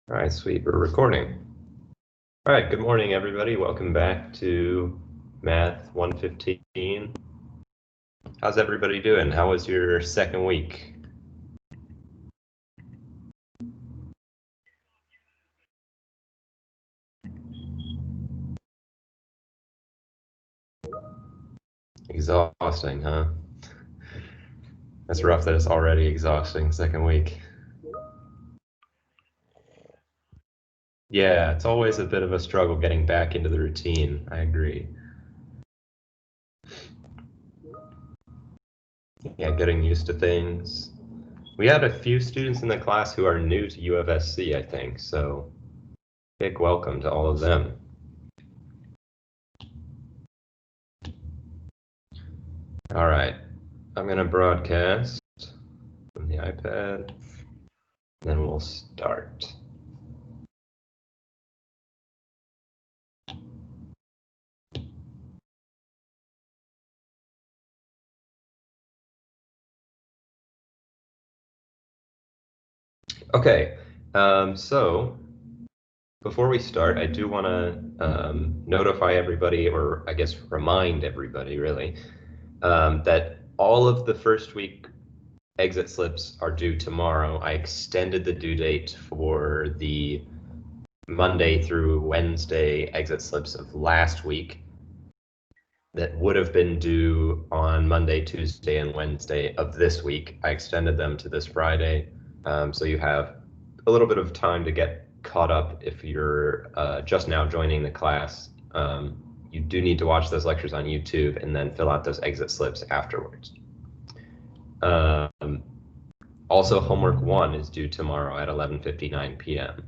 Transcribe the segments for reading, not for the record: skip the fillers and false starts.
All right, sweet, we're recording. All right, good morning, everybody. Welcome back to Math 115. How's everybody doing? How was your second week? Exhausting, huh? That's rough that it's already exhausting, second week. Yeah, it's always a bit of a struggle getting back into the routine. I agree. Yeah, getting used to things. We had a few students in the class who are new to U of SC, I think, so big welcome to all of them. All right, I'm going to broadcast from the iPad, then we'll start. Okay, so before we start, I do want to notify everybody, or I guess remind everybody really, that all of the first week exit slips are due tomorrow. I extended the due date for the Monday through Wednesday exit slips of last week that would have been due on Monday, Tuesday, and Wednesday of this week. I extended them to this Friday. So you have a little bit of time to get caught up if you're just now joining the class. You do need to watch those lectures on YouTube and then fill out those exit slips afterwards. Also, homework 1 is due tomorrow at 11:59 p.m.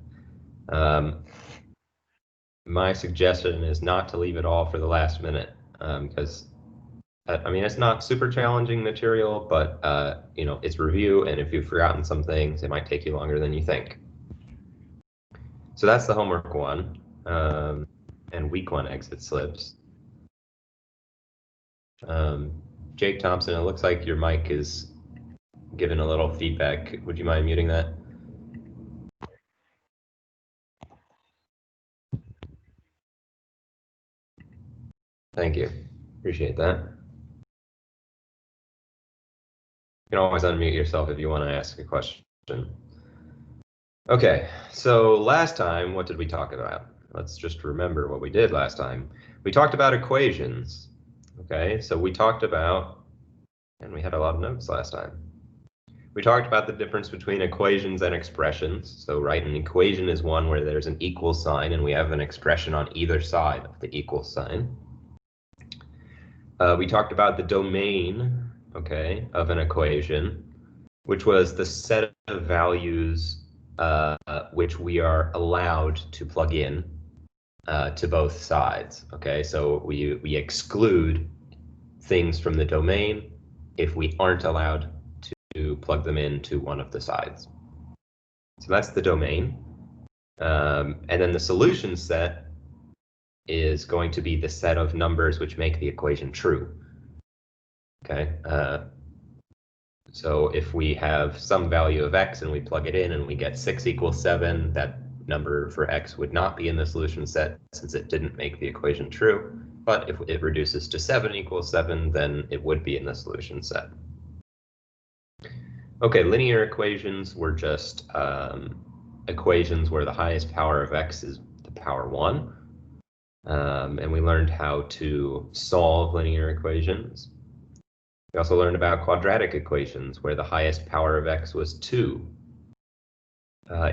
My suggestion is not to leave it all for the last minute, because I mean, it's not super challenging material, but you know, it's review, and if you've forgotten some things, it might take you longer than you think. So that's the homework 1, and week 1 exit slips. Jake Thompson, it looks like your mic is giving a little feedback. Would you mind muting that? Thank you. Appreciate that. You can always unmute yourself if you want to ask a question. Okay, so last time, what did we talk about? Let's just remember what we did last time. We talked about equations. Okay, so we talked about, and we had a lot of notes last time. We talked about the difference between equations and expressions. So, right, an equation is one where there's an equal sign and we have an expression on either side of the equal sign. We talked about the domain, okay, of an equation, which was the set of values which we are allowed to plug in to both sides. Okay, so we exclude things from the domain if we aren't allowed to plug them into one of the sides. So that's the domain. And then the solution set is going to be the set of numbers which make the equation true. Okay. So if we have some value of x and we plug it in and we get 6 equals 7, that number for x would not be in the solution set since it didn't make the equation true. But if it reduces to 7 equals 7, then it would be in the solution set. Okay, linear equations were just equations where the highest power of x is the power 1. And we learned how to solve linear equations. We also learned about quadratic equations where the highest power of x was 2.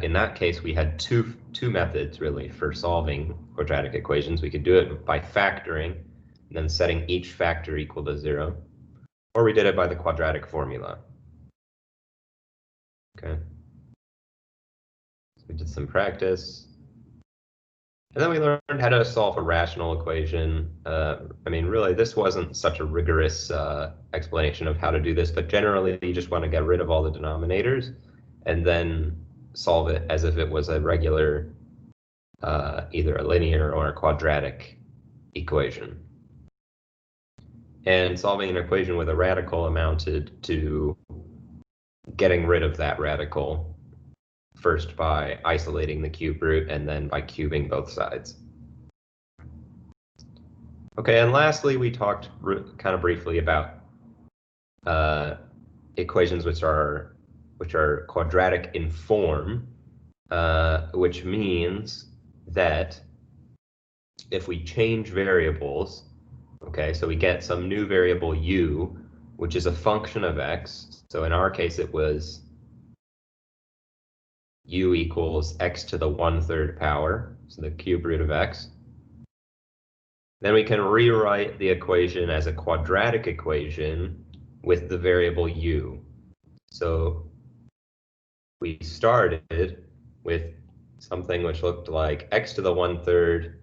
In that case, we had two methods really for solving quadratic equations. We could do it by factoring and then setting each factor equal to 0, or we did it by the quadratic formula. Okay. So we did some practice. And then we learned how to solve a rational equation. I mean, really, this wasn't such a rigorous explanation of how to do this, but generally you just want to get rid of all the denominators and then solve it as if it was a regular, either a linear or a quadratic equation. And solving an equation with a radical amounted to getting rid of that radical, first by isolating the cube root and then by cubing both sides. Okay, and lastly, we talked kind of briefly about equations which are quadratic in form, which means that if we change variables, okay, so we get some new variable u, which is a function of x. So in our case, it was u equals x to the 1/3 power, so the cube root of x. Then we can rewrite the equation as a quadratic equation with the variable u. So we started with something which looked like x to the 1/3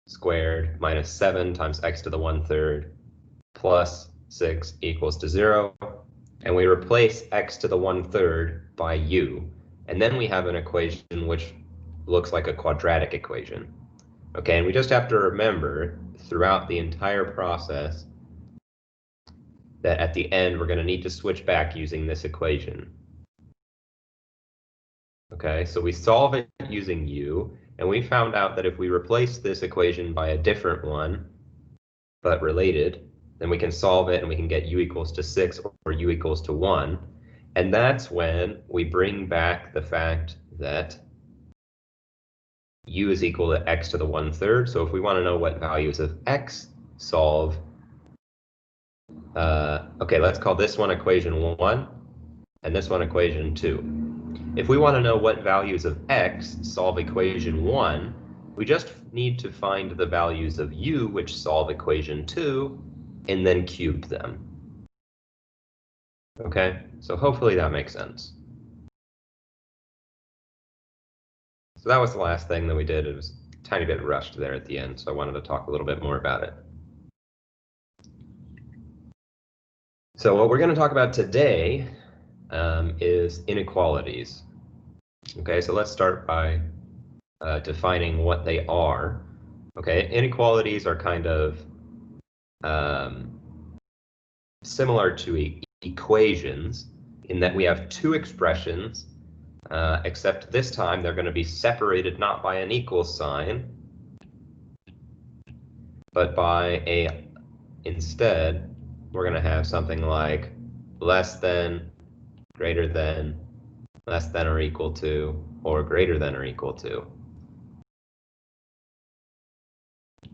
squared minus 7 times x to the 1/3 plus 6 equals to 0. And we replace x to the 1/3 by u. And then we have an equation which looks like a quadratic equation. Okay, and we just have to remember throughout the entire process that at the end we're going to need to switch back using this equation. Okay, so we solve it using u, and we found out that if we replace this equation by a different one, but related, then we can solve it and we can get u equals to 6 or u equals to 1. And that's when we bring back the fact that u is equal to x to the 1/3. So if we want to know what values of x solve, okay, let's call this one equation 1 and this one equation 2. If we want to know what values of x solve equation 1, we just need to find the values of u which solve equation 2 and then cube them. Okay, so hopefully that makes sense. So that was the last thing that we did. It was a tiny bit rushed there at the end, so I wanted to talk a little bit more about it. So what we're going to talk about today is inequalities. Okay, so let's start by defining what they are. Okay, inequalities are kind of similar to equations in that we have two expressions, except this time they're going to be separated not by an equal sign, but by instead, we're going to have something like less than, greater than, less than or equal to, or greater than or equal to.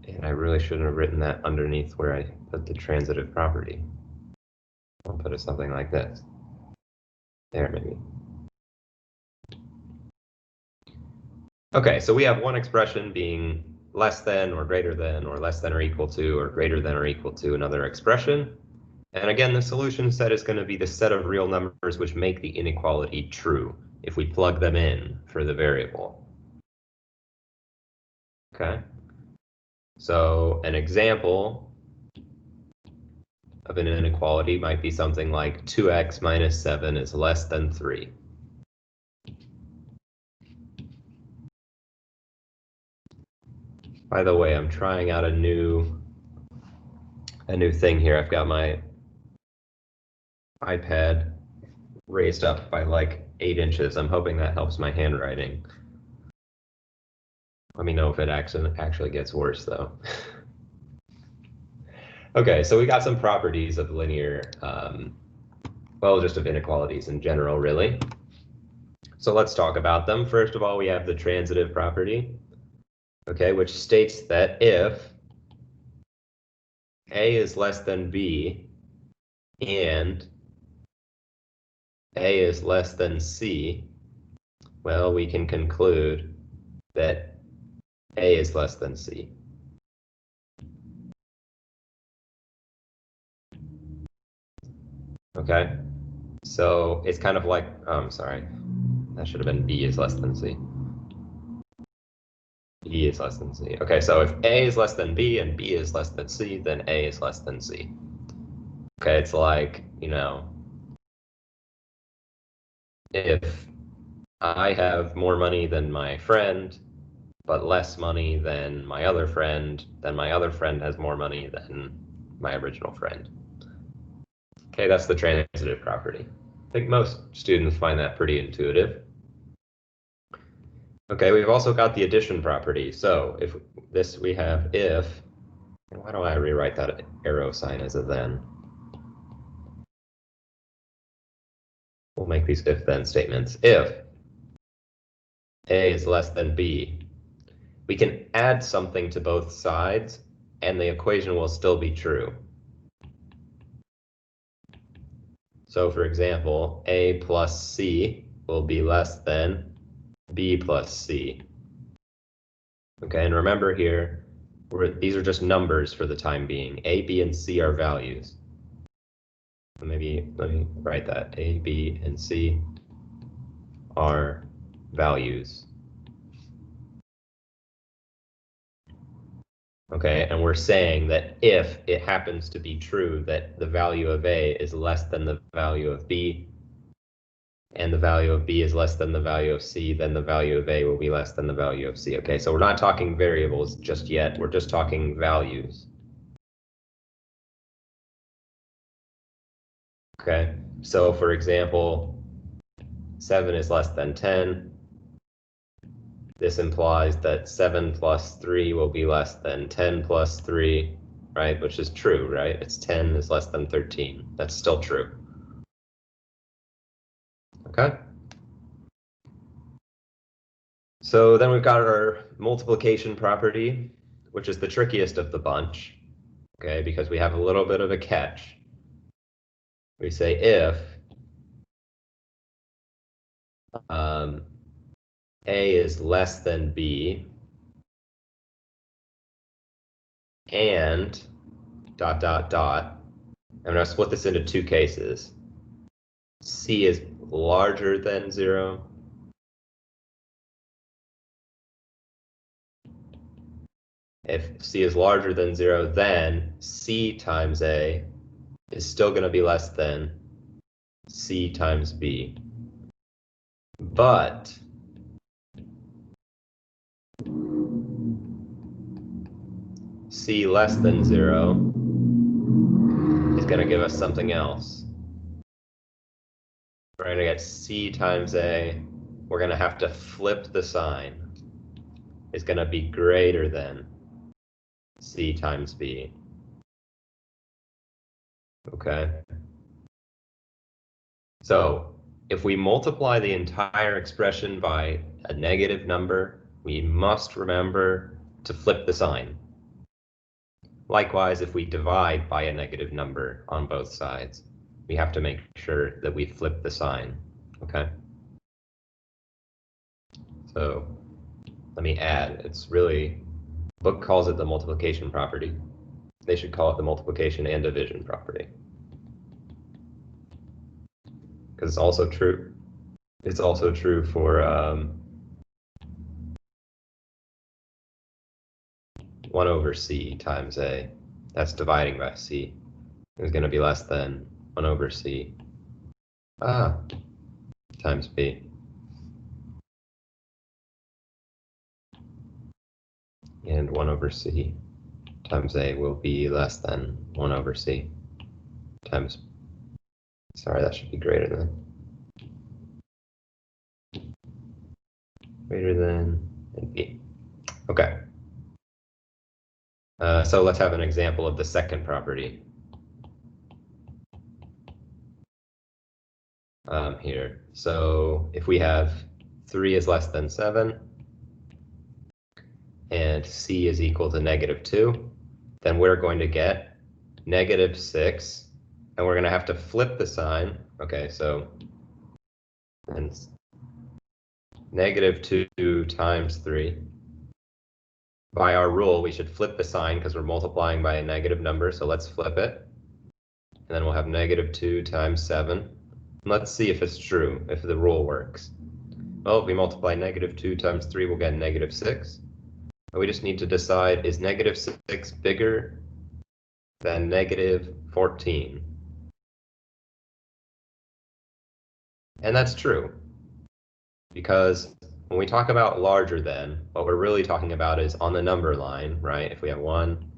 And I really shouldn't have written that underneath where I put the transitive property. I'll put it something like this. There, maybe. Okay, so we have one expression being less than or greater than or less than or equal to or greater than or equal to another expression. And again, the solution set is going to be the set of real numbers which make the inequality true if we plug them in for the variable. Okay, so an example of an inequality might be something like 2x minus 7 is less than 3. By the way, I'm trying out a new thing here. I've got my iPad raised up by like 8 inches. I'm hoping that helps my handwriting. Let me know if it actually gets worse though. Okay, so we got some properties of linear, well, just of inequalities in general, really. So let's talk about them. First of all, we have the transitive property, okay, which states that if A is less than B and A is less than C, well, we can conclude that A is less than C. Okay, so it's kind of like, oh, I'm sorry, that should have been B is less than C. B is less than C. Okay, so if A is less than B and B is less than C, then A is less than C. Okay, it's like, you know, if I have more money than my friend, but less money than my other friend, then my other friend has more money than my original friend. Okay, that's the transitive property. I think most students find that pretty intuitive. Okay, we've also got the addition property. So if this we have if, and why do I rewrite that arrow sign as a then? We'll make these if-then statements. If A is less than B, we can add something to both sides and the equation will still be true. So for example, A plus C will be less than B plus C. Okay, and remember here, these are just numbers for the time being. A, B, and C are values. So maybe let me write that. A, B, and C are values. Okay, and we're saying that if it happens to be true that the value of A is less than the value of B, and the value of B is less than the value of C, then the value of A will be less than the value of C. Okay, so we're not talking variables just yet, we're just talking values. Okay, so for example, 7 is less than 10. This implies that 7 plus 3 will be less than 10 plus 3, right? Which is true, right? It's 10 is less than 13. That's still true. Okay? So then we've got our multiplication property, which is the trickiest of the bunch, okay? Because we have a little bit of a catch. We say if A is less than B and dot, dot, dot. I'm going to split this into two cases. C is larger than 0. If C is larger than 0, then C times A is still going to be less than C times B. But C less than 0 is going to give us something else. We're going to get C times A. We're going to have to flip the sign. It's going to be greater than C times B. Okay. So if we multiply the entire expression by a negative number, we must remember to flip the sign. Likewise, if we divide by a negative number on both sides, we have to make sure that we flip the sign, okay? So let me add, it's really, book calls it the multiplication property. They should call it the multiplication and division property. Because it's also true. It's also true for 1 over C times A. That's dividing by C. Is going to be less than 1 over C times B. And 1 over C times A will be less than 1 over C times, sorry, that should be greater than B. Okay. So let's have an example of the second property here. So if we have 3 is less than 7 and C is equal to -2, then we're going to get -6, and we're going to have to flip the sign. Okay, so and -2 times 3. By our rule, we should flip the sign because we're multiplying by a negative number, so let's flip it. And then we'll have -2 times 7. Let's see if it's true, if the rule works. Well, if we multiply -2 times 3, we'll get -6. And we just need to decide, is -6 bigger than -14? And that's true, because when we talk about larger than, what we're really talking about is on the number line, right? If we have 1,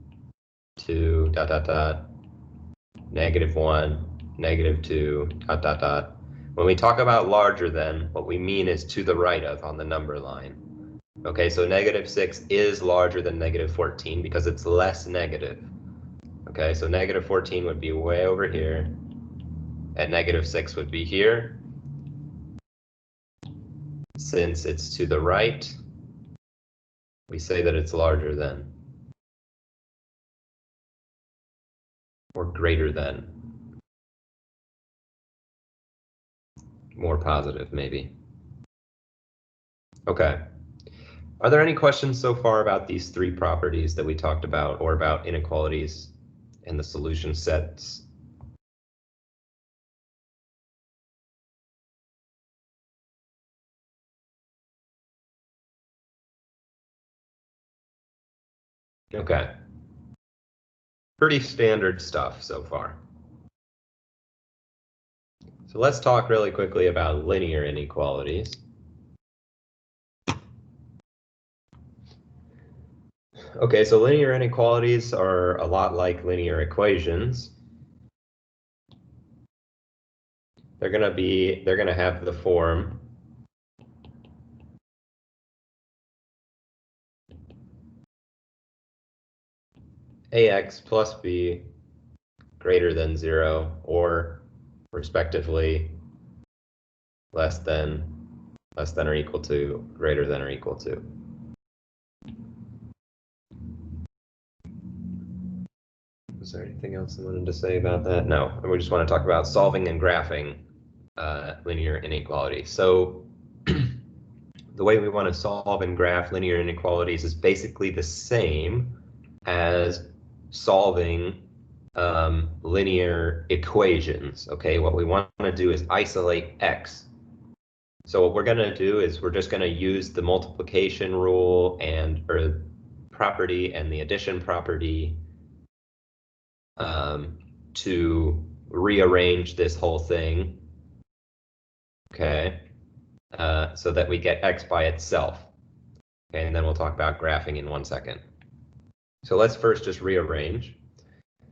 2, dot, dot, dot, -1, -2, dot, dot, dot. When we talk about larger than, what we mean is to the right of on the number line. Okay, so -6 is larger than -14 because it's less negative. Okay, so -14 would be way over here, and -6 would be here. Since it's to the right, we say that it's larger than, or greater than. More positive, maybe. Okay. Are there any questions so far about these three properties that we talked about, or about inequalities and the solution sets? Okay. Pretty standard stuff so far. So let's talk really quickly about linear inequalities. Okay, so linear inequalities are a lot like linear equations. They're gonna have the form ax plus b greater than 0, or respectively less than or equal to, greater than or equal to. Was there anything else I wanted to say about that? No, we just want to talk about solving and graphing linear inequality. So the way we want to solve and graph linear inequalities is basically the same as solving linear equations. Okay, what we want to do is isolate x. So what we're going to do is we're just going to use the multiplication rule or property and the addition property to rearrange this whole thing, okay, so that we get x by itself. Okay, and then we'll talk about graphing in 1 second. So let's first just rearrange.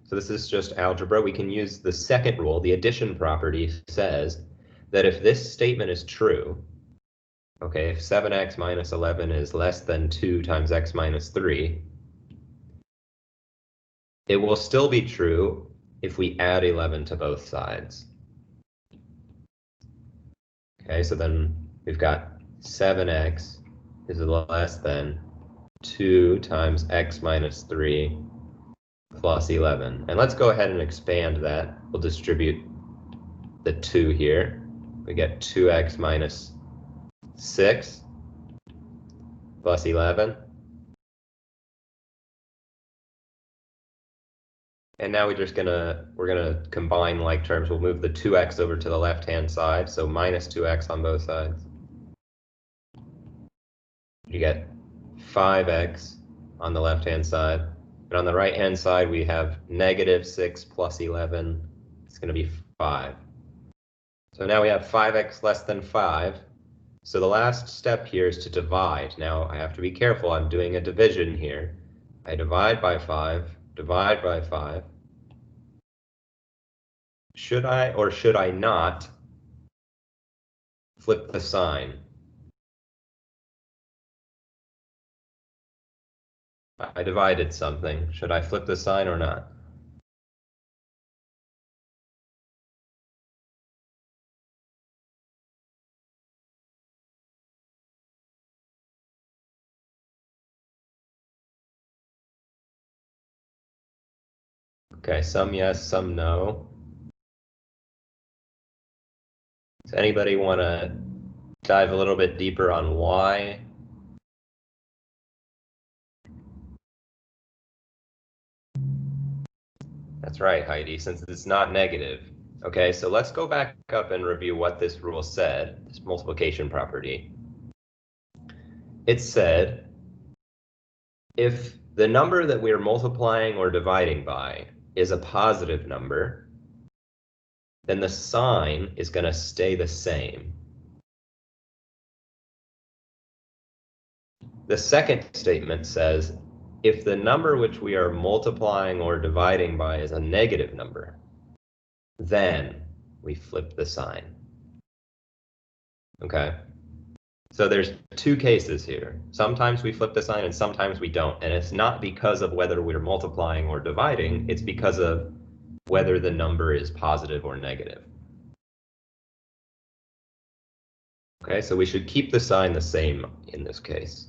So this is just algebra. We can use the second rule. The addition property says that if this statement is true, okay, if 7x minus 11 is less than 2 times x minus 3, it will still be true if we add 11 to both sides. Okay, so then we've got 7x is less than 2 times x minus 3 plus 11. And let's go ahead and expand that. We'll distribute the 2 here. We get 2x minus 6 plus 11. And now we're gonna combine like terms. We'll move the 2x over to the left-hand side, so minus 2x on both sides. You get 5x on the left-hand side. And on the right-hand side, we have -6 plus 11. It's going to be 5. So now we have 5x less than 5. So the last step here is to divide. Now I have to be careful. I'm doing a division here. I divide by 5, divide by 5. Should I or should I not flip the sign? I divided something. Should I flip the sign or not? Okay, some yes, some no. Does anybody want to dive a little bit deeper on why? That's right, Heidi, since it's not negative. Okay, so let's go back up and review what this rule said, this multiplication property. It said, if the number that we're multiplying or dividing by is a positive number, then the sign is going to stay the same. The second statement says, if the number which we are multiplying or dividing by is a negative number, then we flip the sign. Okay? So there's two cases here. Sometimes we flip the sign and sometimes we don't. And it's not because of whether we're multiplying or dividing, it's because of whether the number is positive or negative. Okay, so we should keep the sign the same in this case.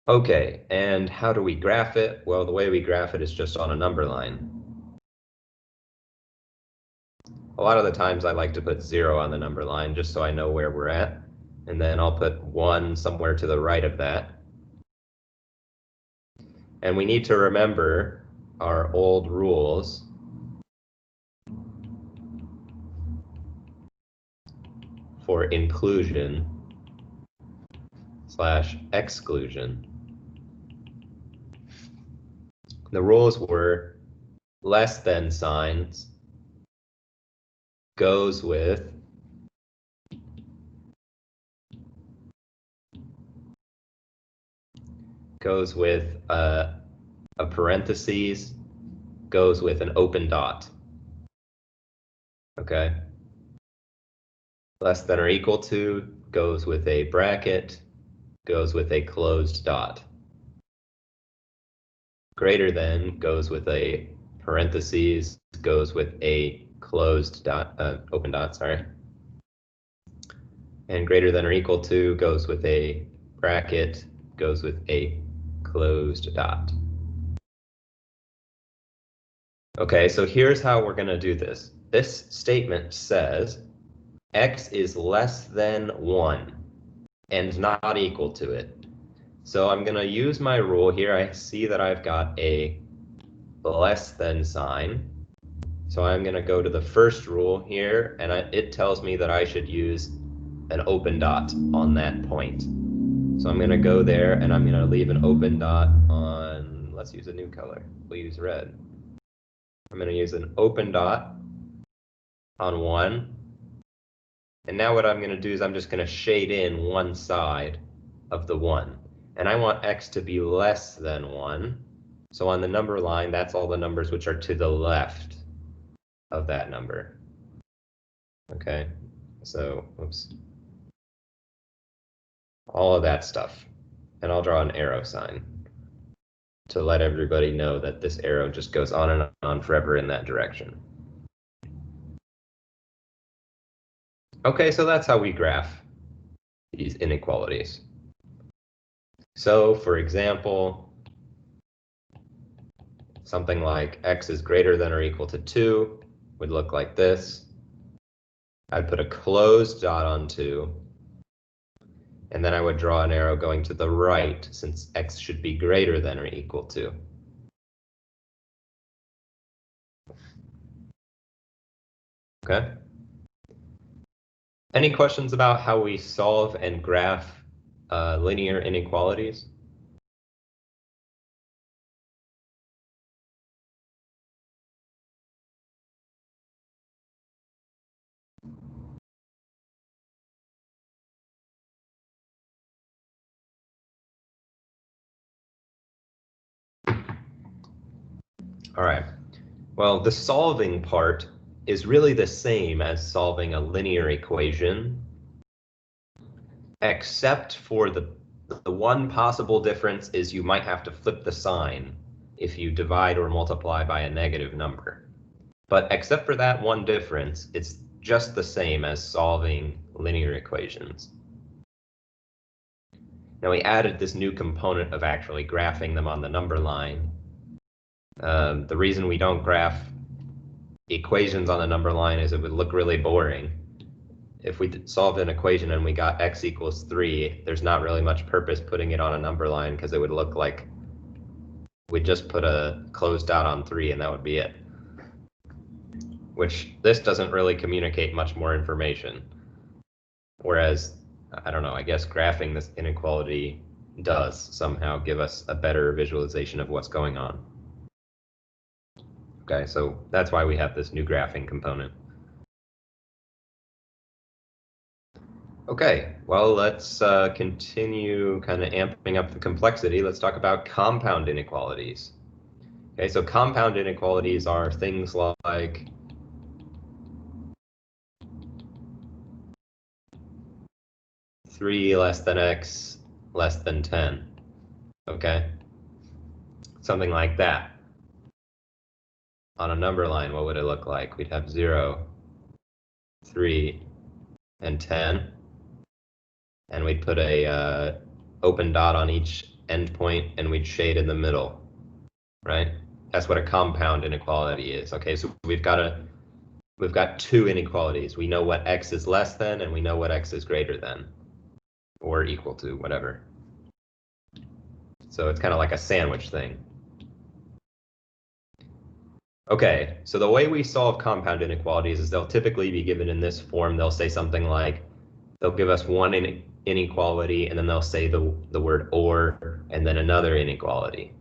Okay, and how do we graph it? Well, the way we graph it is just on a number line. A lot of the times I like to put 0 on the number line just so I know where we're at. And then I'll put 1 somewhere to the right of that. And we need to remember our old rules for inclusion / exclusion. The rules were less than signs goes with a parentheses, goes with an open dot. Okay? Less than or equal to goes with a bracket, goes with a closed dot. Greater than goes with a parentheses, goes with a closed dot, open dot, sorry. And greater than or equal to goes with a bracket, goes with a closed dot. Okay, so here's how we're going to do this. This statement says x is less than 1 and not equal to it. So I'm going to use my rule here. I see that I've got a less than sign. So I'm going to go to the first rule here, and it tells me that I should use an open dot on that point. So I'm going to go there, and I'm going to leave an open dot on, let's use a new color. We'll use red. I'm going to use an open dot on 1. And now what I'm going to do is I'm just going to shade in one side of the 1. And I want x to be less than 1. So on the number line, that's all the numbers which are to the left of that number. Okay, so, oops. All of that stuff. And I'll draw an arrow sign to let everybody know that this arrow just goes on and on forever in that direction. Okay, so that's how we graph these inequalities. So, for example, something like x is greater than or equal to 2 would look like this. I'd put a closed dot on 2, and then I would draw an arrow going to the right since x should be greater than or equal to. Okay? Any questions about how we solve and graph linear inequalities? All right. Well, the solving part is really the same as solving a linear equation, except for the one possible difference is you might have to flip the sign if you divide or multiply by a negative number. But except for that one difference, it's just the same as solving linear equations. Now we added this new component of actually graphing them on the number line. The reason we don't graph equations on the number line is it would look really boring. If we solved an equation and we got x equals 3, there's not really much purpose putting it on a number line because it would look like we just put a closed dot on 3 and that would be it. Which this doesn't really communicate much more information. Whereas, I don't know, I guess graphing this inequality does somehow give us a better visualization of what's going on. Okay, so that's why we have this new graphing component. Okay, well, let's continue kind of amping up the complexity. Let's talk about compound inequalities. Okay, so compound inequalities are things like 3 less than x less than 10. Okay, something like that. On a number line, what would it look like? We'd have 0, 3, and 10. And we'd put a open dot on each endpoint, and we'd shade in the middle, right? That's what a compound inequality is. Okay, so we've got two inequalities. We know what x is less than, and we know what x is greater than, or equal to, whatever. So it's kind of like a sandwich thing. Okay, so the way we solve compound inequalities is they'll typically be given in this form. They'll say something like, they'll give us one inequality, and then they'll say the word or, and then another inequality.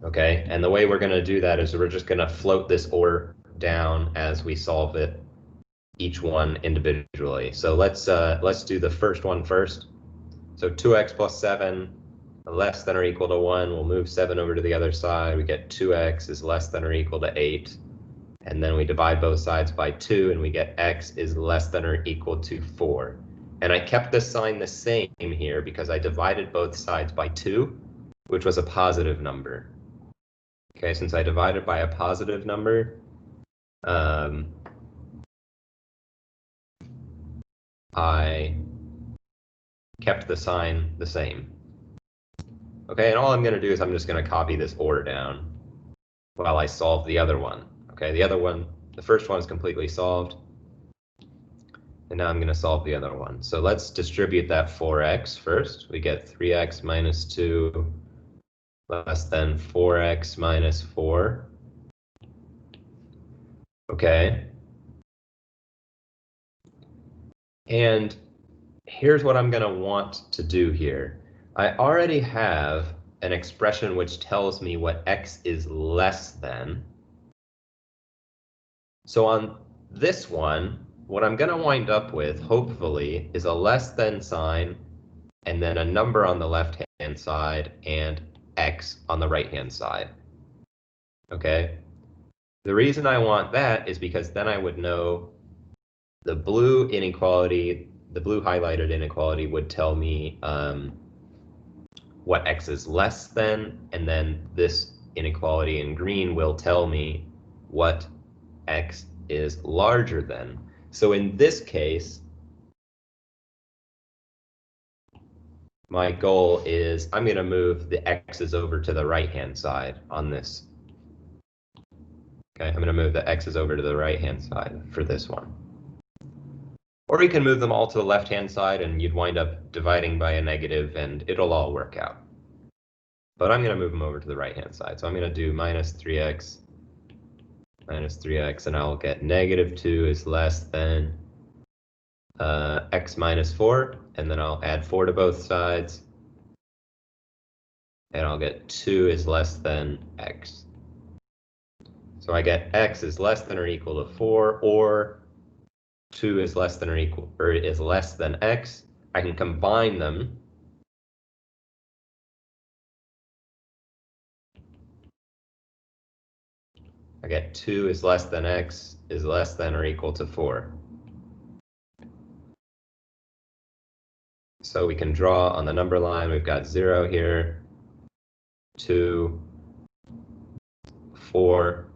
Okay, and the way we're going to do that is we're just going to float this or down as we solve it, each one individually. So let's do the first one first. So 2x plus 7 less than or equal to 1. We'll move 7 over to the other side. We get 2x is less than or equal to 8. And then we divide both sides by 2, and we get x is less than or equal to 4. And I kept this sign the same here because I divided both sides by 2, which was a positive number. Okay, since I divided by a positive number, I kept the sign the same. Okay, and all I'm going to do is I'm just going to copy this or down while I solve the other one. Okay, the first one is completely solved. And now I'm going to solve the other one. So let's distribute that 4x first. We get 3x minus 2 less than 4x minus 4. Okay. And here's what I'm going to want to do here. I already have an expression which tells me what x is less than. So on this one, what I'm going to wind up with, hopefully, is a less than sign, and then a number on the left-hand side, and x on the right-hand side. Okay? The reason I want that is because then I would know the blue inequality, the blue highlighted inequality would tell me what x is less than, and then this inequality in green will tell me what x is larger than. So in this case, my goal is I'm going to move the x's over to the right-hand side on this. Okay, I'm going to move the x's over to the right-hand side for this one. Or you can move them all to the left-hand side, and you'd wind up dividing by a negative, and it'll all work out. But I'm going to move them over to the right-hand side. So I'm going to do minus 3x, and I'll get negative 2 is less than x minus 4, and then I'll add 4 to both sides, and I'll get 2 is less than x. So I get x is less than or equal to 4, or 2 is less than or equal, or is less than x. I can combine them. I get 2 is less than x is less than or equal to 4. So we can draw on the number line. We've got 0 here, 2, 4.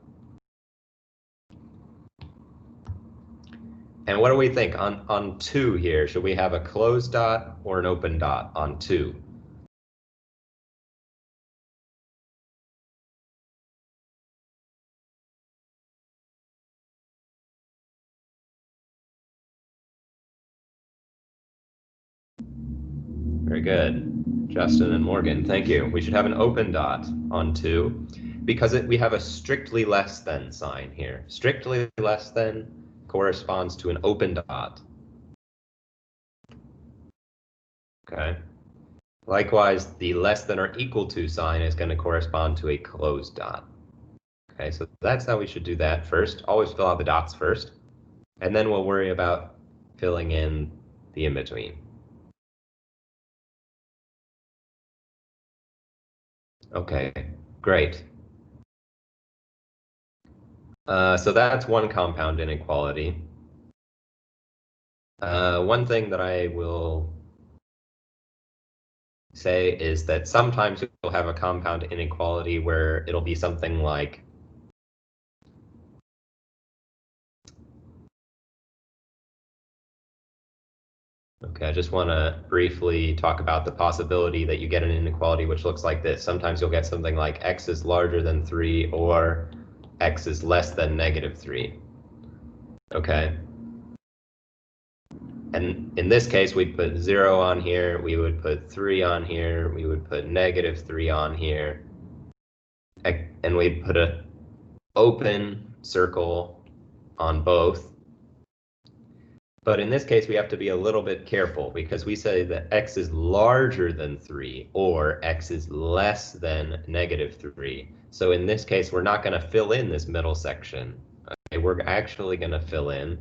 And what do we think on 2 here? Should we have a closed dot or an open dot on 2? Very good. Justin and Morgan, thank you. We should have an open dot on 2 because we have a strictly less than sign here. Strictly less than corresponds to an open dot. Okay. Likewise, the less than or equal to sign is going to correspond to a closed dot. Okay, so that's how we should do that first. Always fill out the dots first, and then we'll worry about filling in the in-between. Okay, great. So that's one compound inequality. One thing that I will say is that sometimes you'll have a compound inequality where it'll be something like okay, I just want to briefly talk about the possibility that you get an inequality which looks like this. Sometimes you'll get something like x is larger than 3 or x is less than -3. Okay. And in this case, we'd put 0 on here, we would put 3 on here, we would put -3 on here, and we'd put an open circle on both. But in this case, we have to be a little bit careful because we say that x is larger than 3 or x is less than -3. So in this case, we're not going to fill in this middle section. Okay, we're actually going to fill in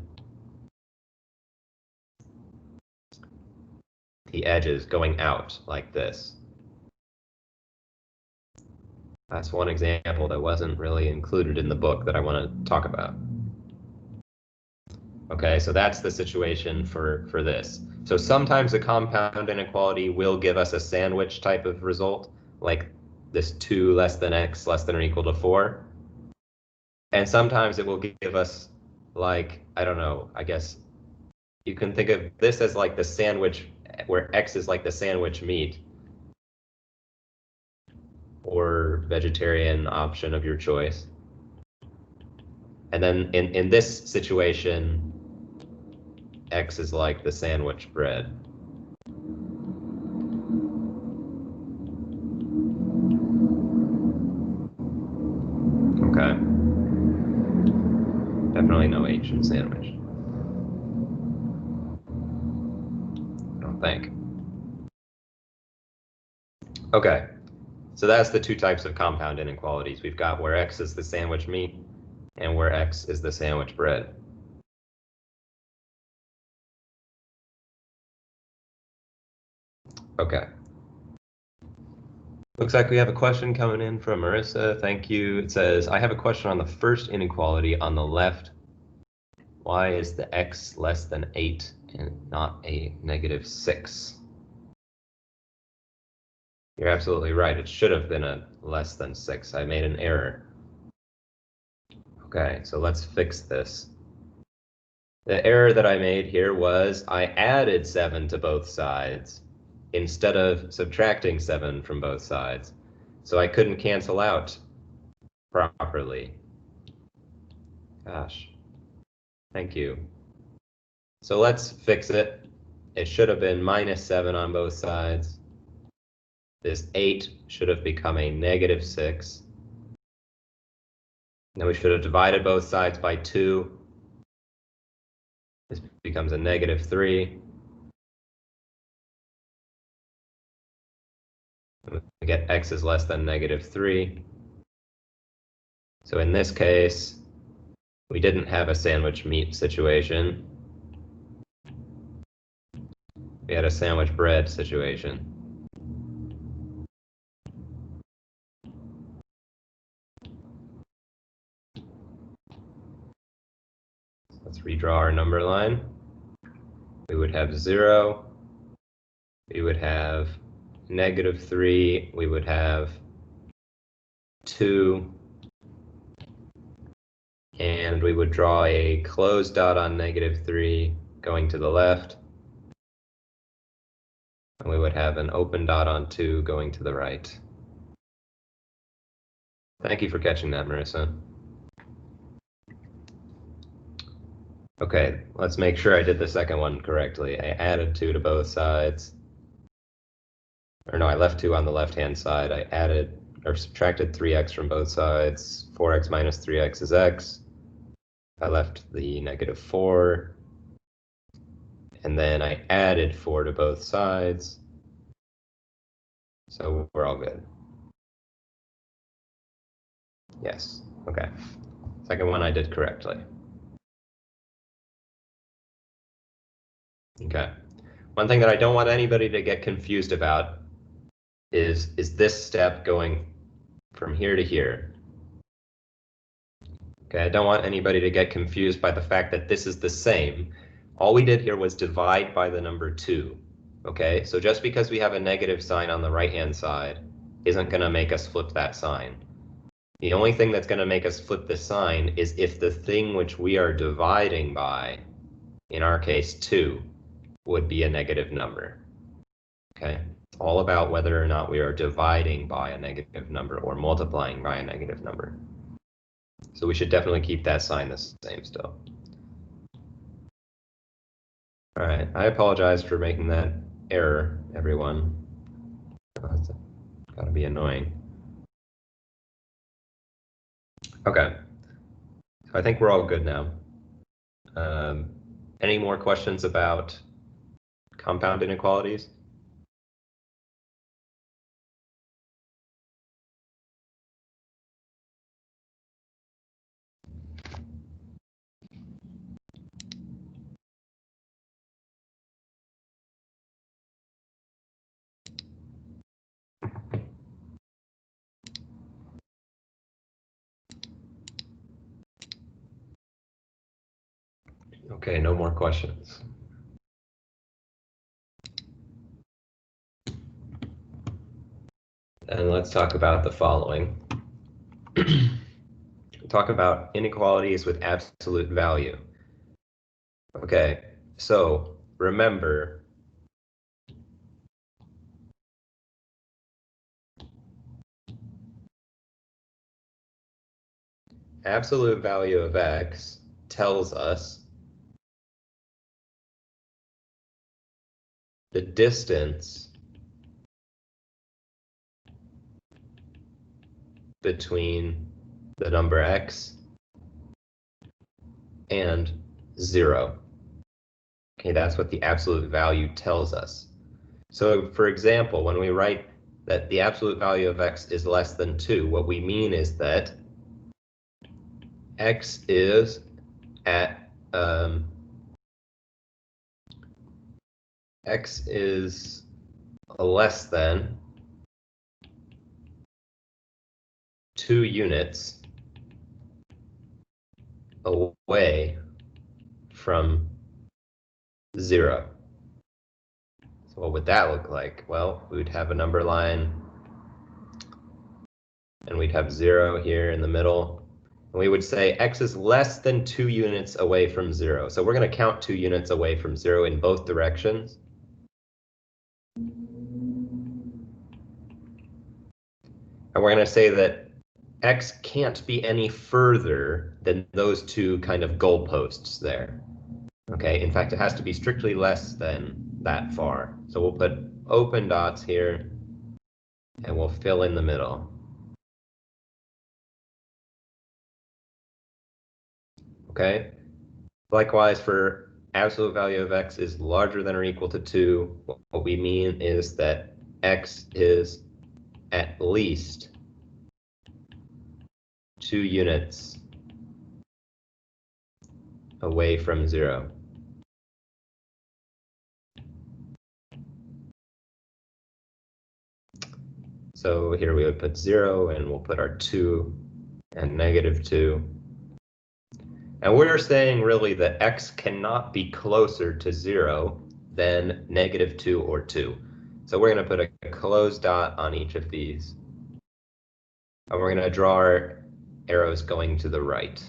the edges going out like this. That's one example that wasn't really included in the book that I want to talk about. Okay, so that's the situation for this. So sometimes a compound inequality will give us a sandwich type of result, like this 2 less than x less than or equal to 4. And sometimes it will give us like, I don't know, I guess you can think of this as like the sandwich where x is like the sandwich meat or vegetarian option of your choice. And then in this situation, x is like the sandwich bread. Okay. Definitely no H in sandwich. I don't think. Okay. So that's the two types of compound inequalities. We've got where x is the sandwich meat and where x is the sandwich bread. Okay. Looks like we have a question coming in from Marissa. Thank you. It says, I have a question on the first inequality on the left. Why is the x less than 8 and not a -6? You're absolutely right. It should have been a less than 6. I made an error. Okay, so let's fix this. The error that I made here was I added 7 to both sides instead of subtracting 7 from both sides. So I couldn't cancel out properly. Gosh, thank you. So let's fix it. It should have been -7 on both sides. This 8 should have become a -6. Then we should have divided both sides by 2. This becomes a -3. We get x is less than -3. So in this case, we didn't have a sandwich meat situation. We had a sandwich bread situation. Let's redraw our number line. We would have 0. We would have -3. We would have 2. And we would draw a closed dot on -3 going to the left. And we would have an open dot on 2 going to the right. Thank you for catching that, Marissa. Okay, let's make sure I did the second one correctly. I added 2 to both sides. Or no, I left 2 on the left-hand side. I added or subtracted 3x from both sides. 4x minus 3x is x. I left the -4. And then I added 4 to both sides. So we're all good. Yes, okay. Second one I did correctly. Okay. one thing that I don't want anybody to get confused about is this step going from here to here. Okay, I don't want anybody to get confused by the fact that this is the same. All we did here was divide by the number 2. Okay, so just because we have a negative sign on the right-hand side isn't going to make us flip that sign. The only thing that's going to make us flip the sign is if the thing which we are dividing by, in our case 2, would be a negative number. Okay, it's all about whether or not we are dividing by a negative number or multiplying by a negative number. So we should definitely keep that sign the same still. All right, I apologize for making that error, everyone. That's gotta be annoying. Okay, so I think we're all good now. Any more questions about compound inequalities? Okay, no more questions. And let's talk about the following. Talk about inequalities with absolute value. Okay, so remember, absolute value of x tells us the distance between the number x and 0. Okay, that's what the absolute value tells us. So for example, when we write that the absolute value of x is less than 2, what we mean is that x is at x is less than 2 units away from 0. So what would that look like? Well, we would have a number line, and we'd have 0 here in the middle. And we would say x is less than 2 units away from 0. So we're going to count 2 units away from 0 in both directions. And we're going to say that x can't be any further than those 2 kind of goalposts there. Okay, in fact, it has to be strictly less than that far. So we'll put open dots here, and we'll fill in the middle. Okay, likewise for absolute value of x is larger than or equal to 2, what we mean is that x is at least 2 units away from 0. So here we would put 0, and we'll put our 2 and negative 2. And we're saying really that x cannot be closer to 0 than negative 2 or 2. So we're going to put a closed dot on each of these. And we're going to draw our arrows going to the right.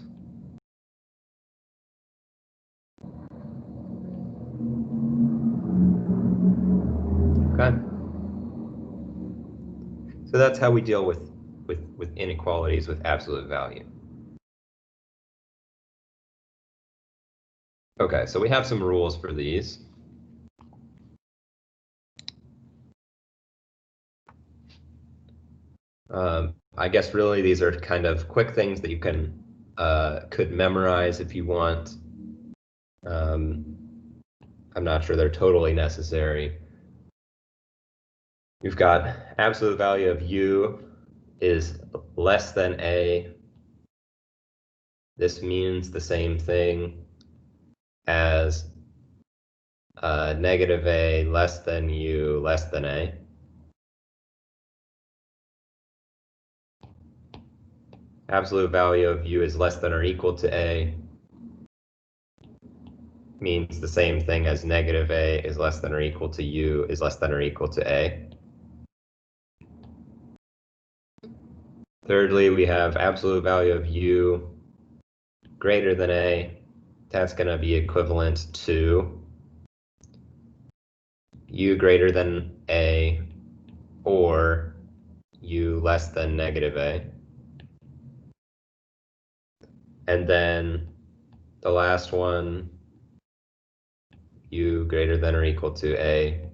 Okay. So that's how we deal with inequalities with absolute value. Okay, so we have some rules for these. I guess really these are kind of quick things that you can could memorize if you want. I'm not sure they're totally necessary. We've got absolute value of u is less than a. This means the same thing as negative a less than u less than a. Absolute value of u is less than or equal to a means the same thing as negative a is less than or equal to u is less than or equal to a. Thirdly, we have absolute value of u greater than a. That's going to be equivalent to u greater than a or u less than negative a. And then the last one, u greater than or equal to a,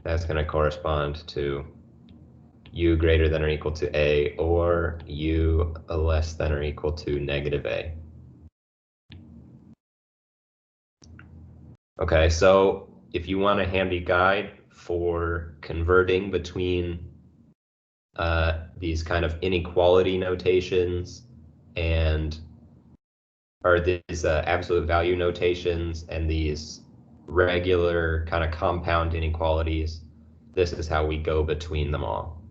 that's going to correspond to u greater than or equal to a or u less than or equal to negative a. Okay, so if you want a handy guide for converting between these kind of inequality notations and these absolute value notations and these regular kind of compound inequalities, this is how we go between them all.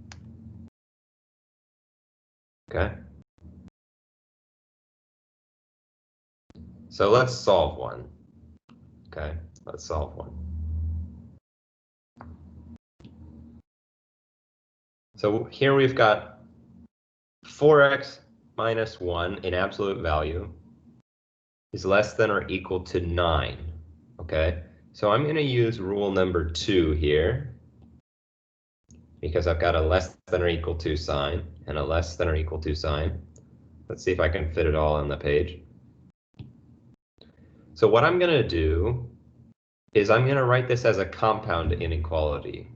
Okay. So let's solve one. Okay, let's solve one. So here we've got 4x minus 1 in absolute value is less than or equal to 9. Okay, so I'm going to use rule number 2 here because I've got a less than or equal to sign and a less than or equal to sign. Let's see if I can fit it all on the page. So what I'm going to do is I'm going to write this as a compound inequality.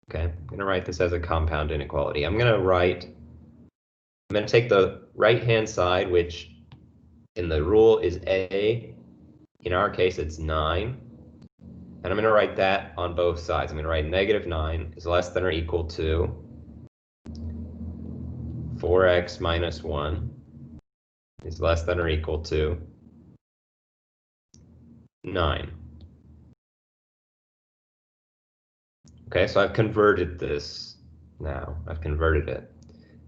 Okay, I'm going to write this as a compound inequality. I'm going to take the right-hand side, which in the rule is a. In our case, it's 9. And I'm going to write that on both sides. I'm going to write negative 9 is less than or equal to 4x minus 1 is less than or equal to 9. Okay, so I've converted this now. I've converted it.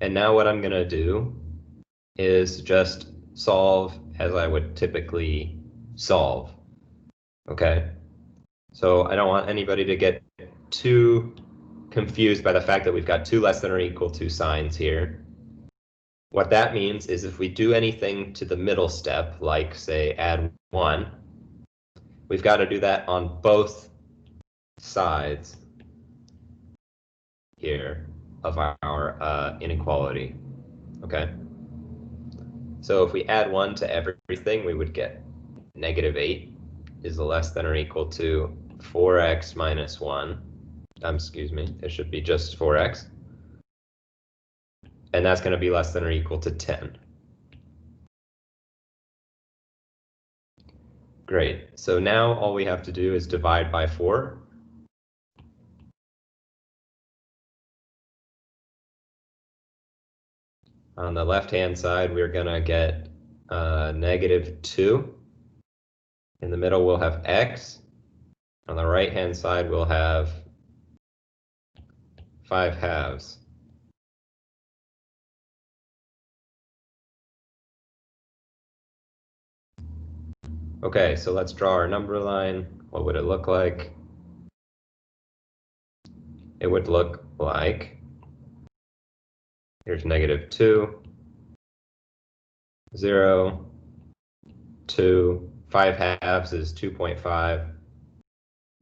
And now what I'm going to do is just solve as I would typically solve. Okay, so I don't want anybody to get too confused by the fact that we've got two less than or equal to signs here. What that means is if we do anything to the middle step, like say add 1, we've got to do that on both sides here of our inequality. Okay, so if we add 1 to everything, we would get negative 8 is less than or equal to 4x minus 1. Excuse me, it should be just 4x. And that's going to be less than or equal to 10. Great. So now all we have to do is divide by 4. On the left-hand side, we're going to get negative 2. In the middle, we'll have x. On the right-hand side, we'll have 5 halves. Okay, so let's draw our number line. What would it look like? It would look like, here's negative 2, 0, 2, 5 halves is 2.5,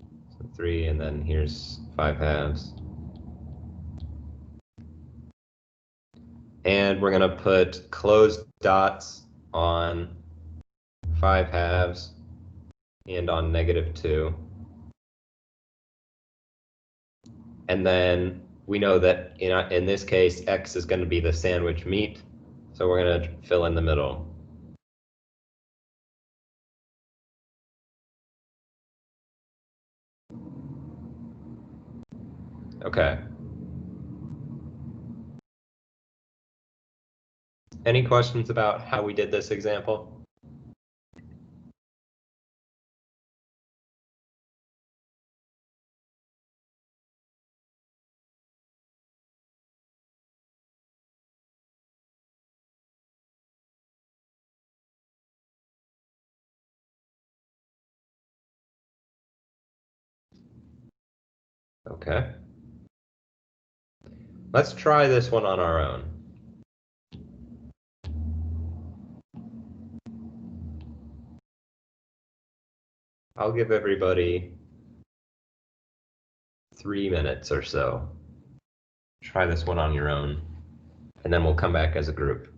so 3, and then here's 5 halves. And we're going to put closed dots on 5 halves and on negative 2. And then we know that in this case, x is going to be the sandwich meat, so we're going to fill in the middle. Okay. Any questions about how we did this example? Okay. Let's try this one on our own. I'll give everybody 3 minutes or so. Try this one on your own, and then we'll come back as a group.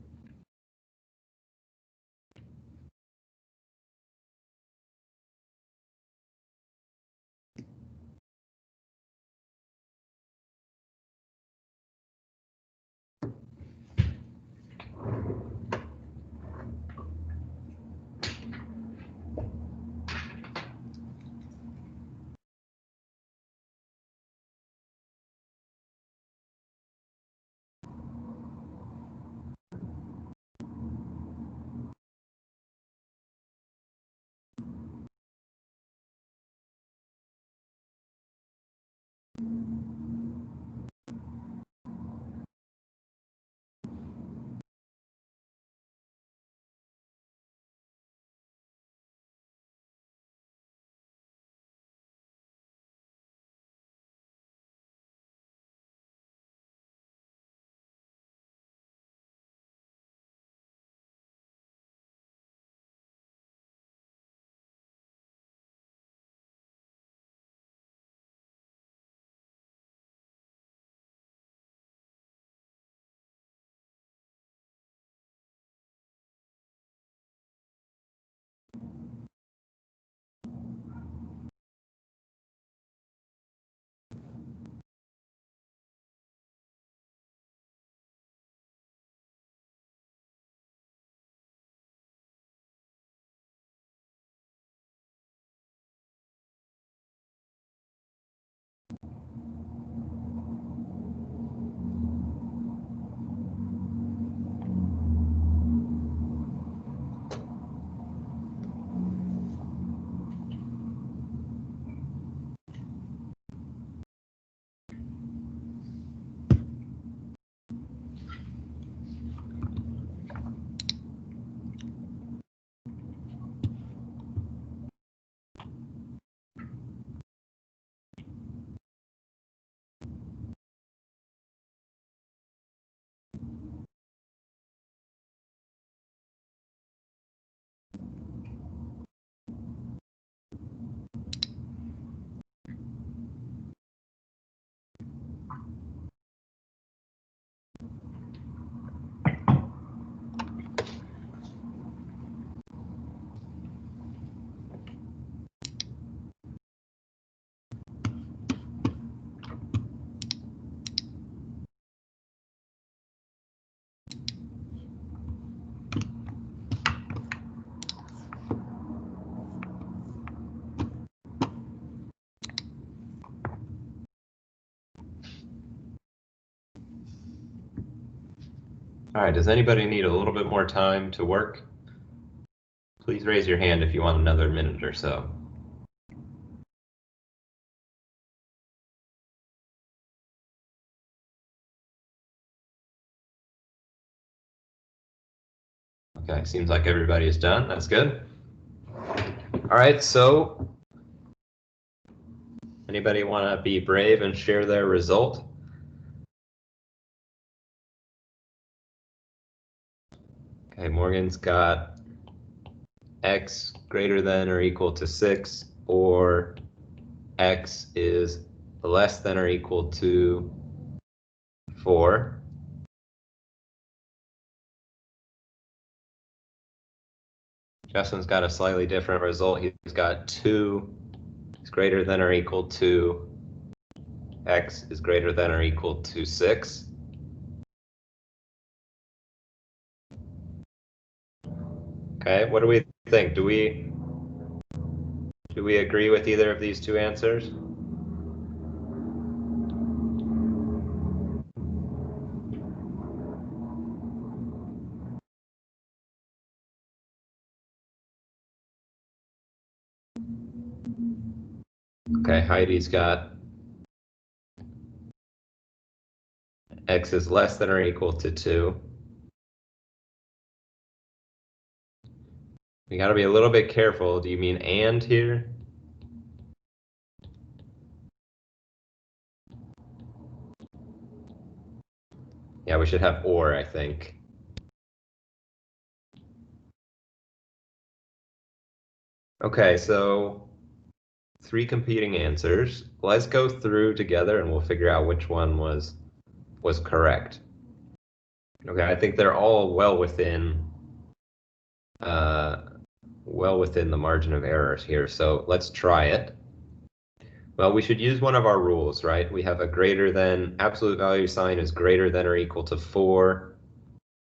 All right, does anybody need a little bit more time to work? Please raise your hand if you want another minute or so. Okay, seems like everybody is done. That's good. All right, so anybody want to be brave and share their result? Okay, Morgan's got x greater than or equal to 6, or x is less than or equal to 4. Justin's got a slightly different result. He's got 2 is greater than or equal to x is greater than or equal to 6. Okay, what do we think? Do we agree with either of these two answers? Okay, Heidi's got x is less than or equal to 2. We got to be a little bit careful. Do you mean and here? Yeah, we should have or, I think. Okay, so 3 competing answers. Let's go through together and we'll figure out which one was correct. Okay, I think they're all well within the margin of errors here. So let's try it. Well, we should use one of our rules, right? We have a greater than, absolute value sign is greater than or equal to 4.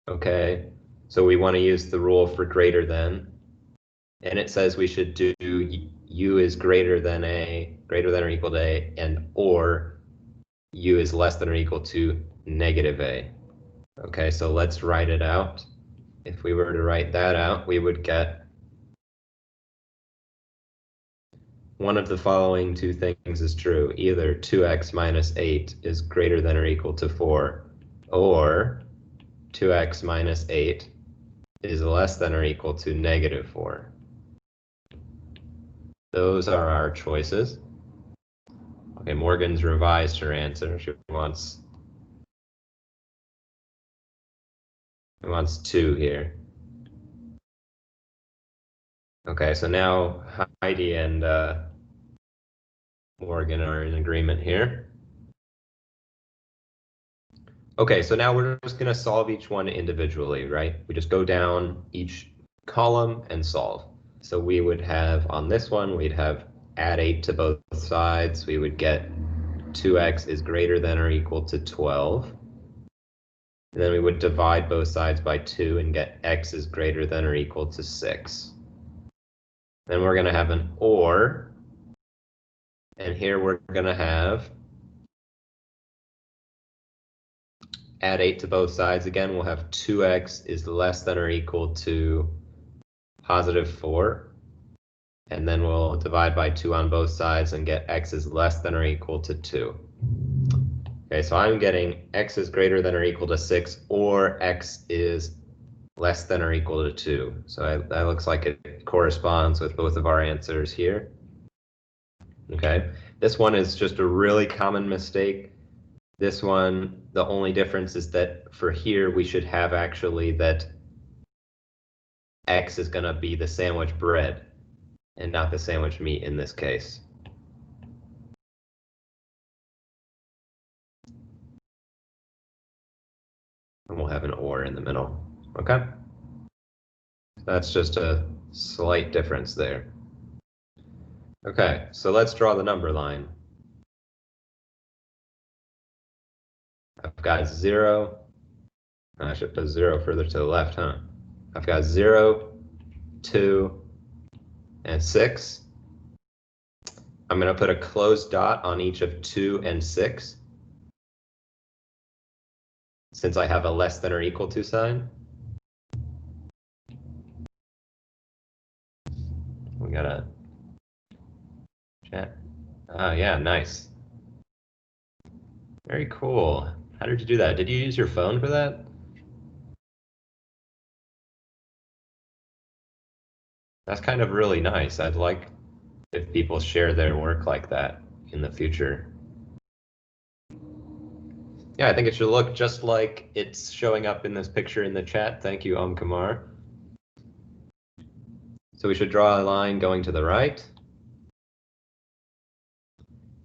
Okay, so we want to use the rule for greater than. And it says we should do u is greater than or equal to a, and or u is less than or equal to negative a. Okay, so let's write it out. If we were to write that out, we would get one of the following two things is true. Either 2x minus 8 is greater than or equal to 4, or 2x minus 8 is less than or equal to negative 4. Those are our choices. Okay, Morgan's revised her answer. She wants 2 here. Okay, so now Heidi and Morgan are in agreement here. Okay, so now we're just going to solve each one individually, right? We just go down each column and solve. So we would have, on this one, we'd have add 8 to both sides. We would get 2x is greater than or equal to 12. And then we would divide both sides by 2 and get x is greater than or equal to 6. Then we're going to have an or, and here we're going to have add 8 to both sides. Again, we'll have 2x is less than or equal to positive 4. And then we'll divide by 2 on both sides and get x is less than or equal to 2. Okay, so I'm getting x is greater than or equal to 6, or x is less than or equal to 2. So that looks like it corresponds with both of our answers here. Okay, this one is just a really common mistake. This one, the only difference is that for here, we should have actually that x is going to be the sandwich bread and not the sandwich meat in this case. And we'll have an or in the middle. Okay? That's just a slight difference there. Okay, so let's draw the number line. I've got 0. I should put 0 further to the left, huh? I've got 0, 2, and 6. I'm going to put a closed dot on each of 2 and 6, since I have a less than or equal to sign. We got a chat. Oh, yeah, nice. Very cool. How did you do that? Did you use your phone for that? That's kind of really nice. I'd like if people share their work like that in the future. Yeah, I think it should look just like it's showing up in this picture in the chat. Thank you, Kamar. So we should draw a line going to the right.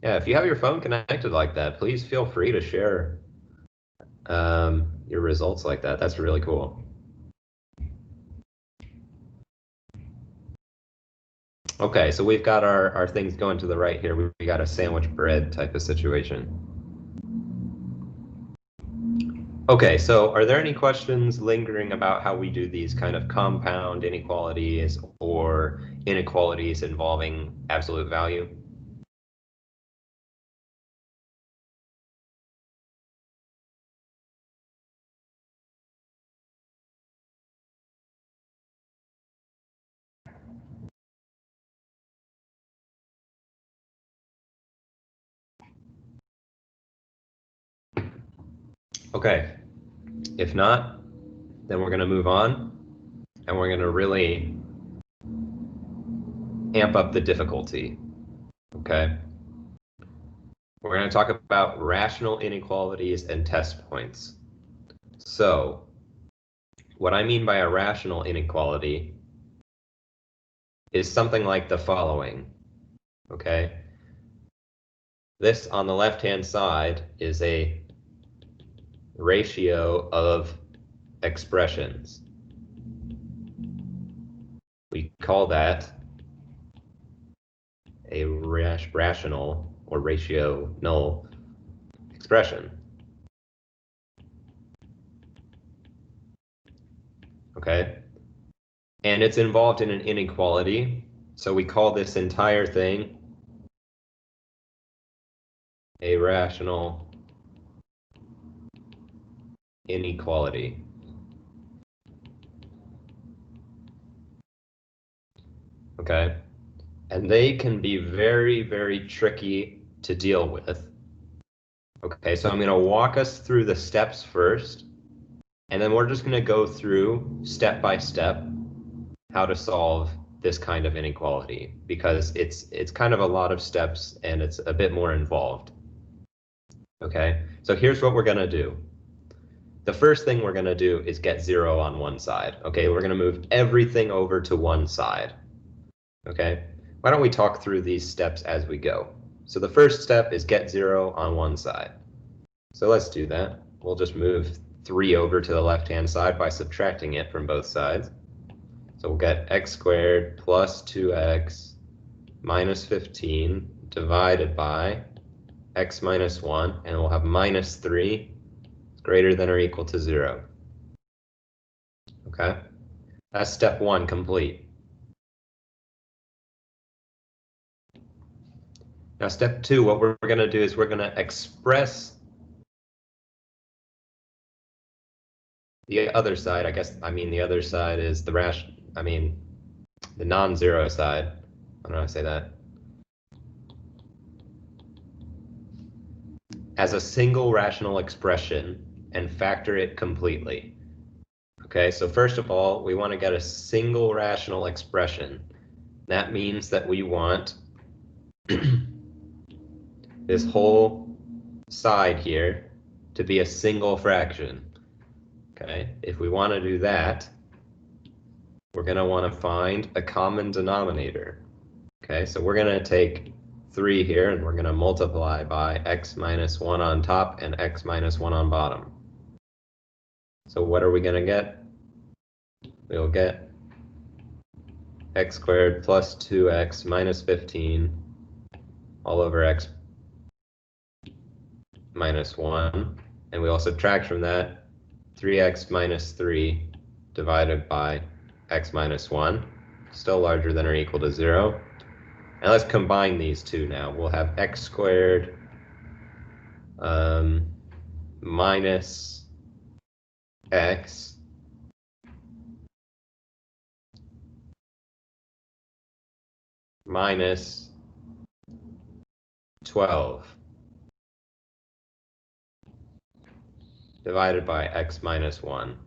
Yeah, if you have your phone connected like that, please feel free to share your results like that. That's really cool. Okay, so we've got our things going to the right here. We got a sandwich bread type of situation. Okay, so are there any questions lingering about how we do these kind of compound inequalities or inequalities involving absolute value? Okay, if not, then we're going to move on and we're going to really amp up the difficulty. Okay, we're going to talk about rational inequalities and test points. So what I mean by a rational inequality is something like the following, okay? This on the left-hand side is a ratio of expressions. We call that a rational or ratio null expression. Okay? And it's involved in an inequality, so we call this entire thing a rational inequality. Okay? And they can be very, very tricky to deal with. Okay, so I'm going to walk us through the steps first, and then we're just going to go through step by step how to solve this kind of inequality, because it's kind of a lot of steps and it's a bit more involved. Okay, so here's what we're going to do. The first thing we're going to do is get 0 on one side. Okay, we're going to move everything over to one side. Okay, why don't we talk through these steps as we go? So the first step is get 0 on one side. So let's do that. We'll just move 3 over to the left-hand side by subtracting it from both sides. So we'll get x squared plus 2x minus 15 divided by x minus 1, and we'll have minus 3 is greater than or equal to 0. Okay, that's step 1 complete. Now step 2, what we're going to do is we're going to express the other side. The other side is the the non-zero side. How do I say that? As a single rational expression and factor it completely. Okay, so first of all, we want to get a single rational expression. That means that we want this whole side here to be a single fraction. Okay, if we want to do that, we're going to want to find a common denominator. Okay, so we're going to take 3 here and we're going to multiply by x minus 1 on top and x minus 1 on bottom. So what are we going to get? We'll get x squared plus 2x minus 15 all over x minus 1. And we'll subtract from that 3x minus 3 divided by x minus 1, still larger than or equal to 0. And let's combine these two now. We'll have x squared minus x minus 12 divided by x minus 1.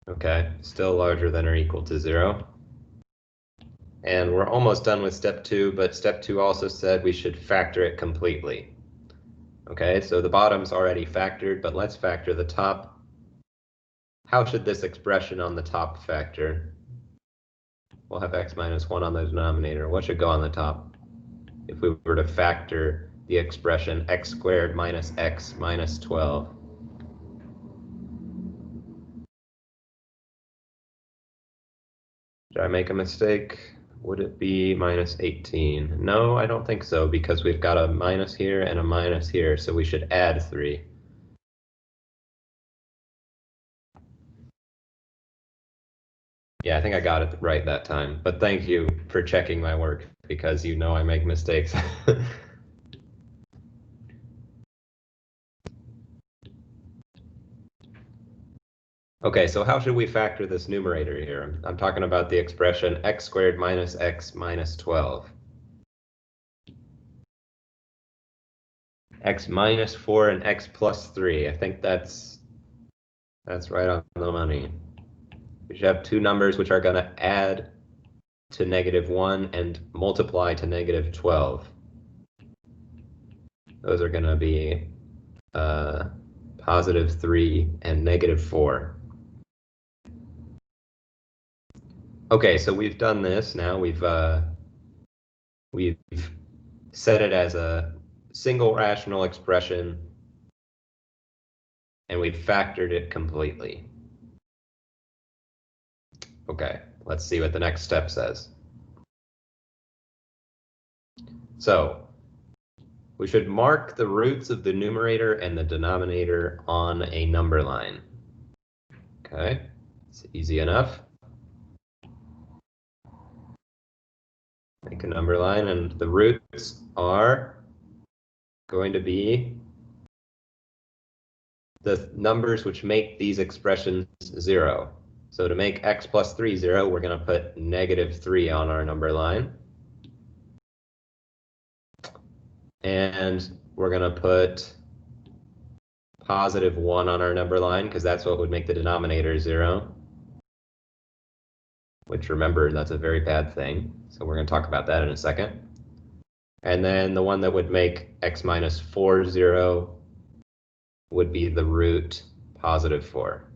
Okay, still larger than or equal to 0. And we're almost done with step 2, but step 2 also said we should factor it completely. Okay, so the bottom's already factored, but let's factor the top. How should this expression on the top factor? We'll have x minus 1 on the denominator. What should go on the top? If we were to factor the expression x squared minus x minus 12. Did I make a mistake? Would it be minus 18? No, I don't think so, because we've got a minus here and a minus here, so we should add 3. Yeah, I think I got it right that time, but thank you for checking my work, because you know I make mistakes. Okay, so how should we factor this numerator here? I'm talking about the expression x squared minus x minus 12. X minus 4 and x plus 3. I think that's right on the money. We should have two numbers which are going to add to -1 and multiply to -12. Those are going to be positive 3 and negative 4. Okay, so we've done this now. We've set it as a single rational expression, and we've factored it completely. Okay, let's see what the next step says. So we should mark the roots of the numerator and the denominator on a number line. Okay, it's easy enough. Make a number line, and the roots are going to be the numbers which make these expressions 0. So to make x plus 3 0, we're going to put negative 3 on our number line. And we're going to put positive 1 on our number line, because that's what would make the denominator 0. Which, remember, that's a very bad thing. So we're going to talk about that in a second. And then the one that would make x minus 4 0 would be the root positive 4.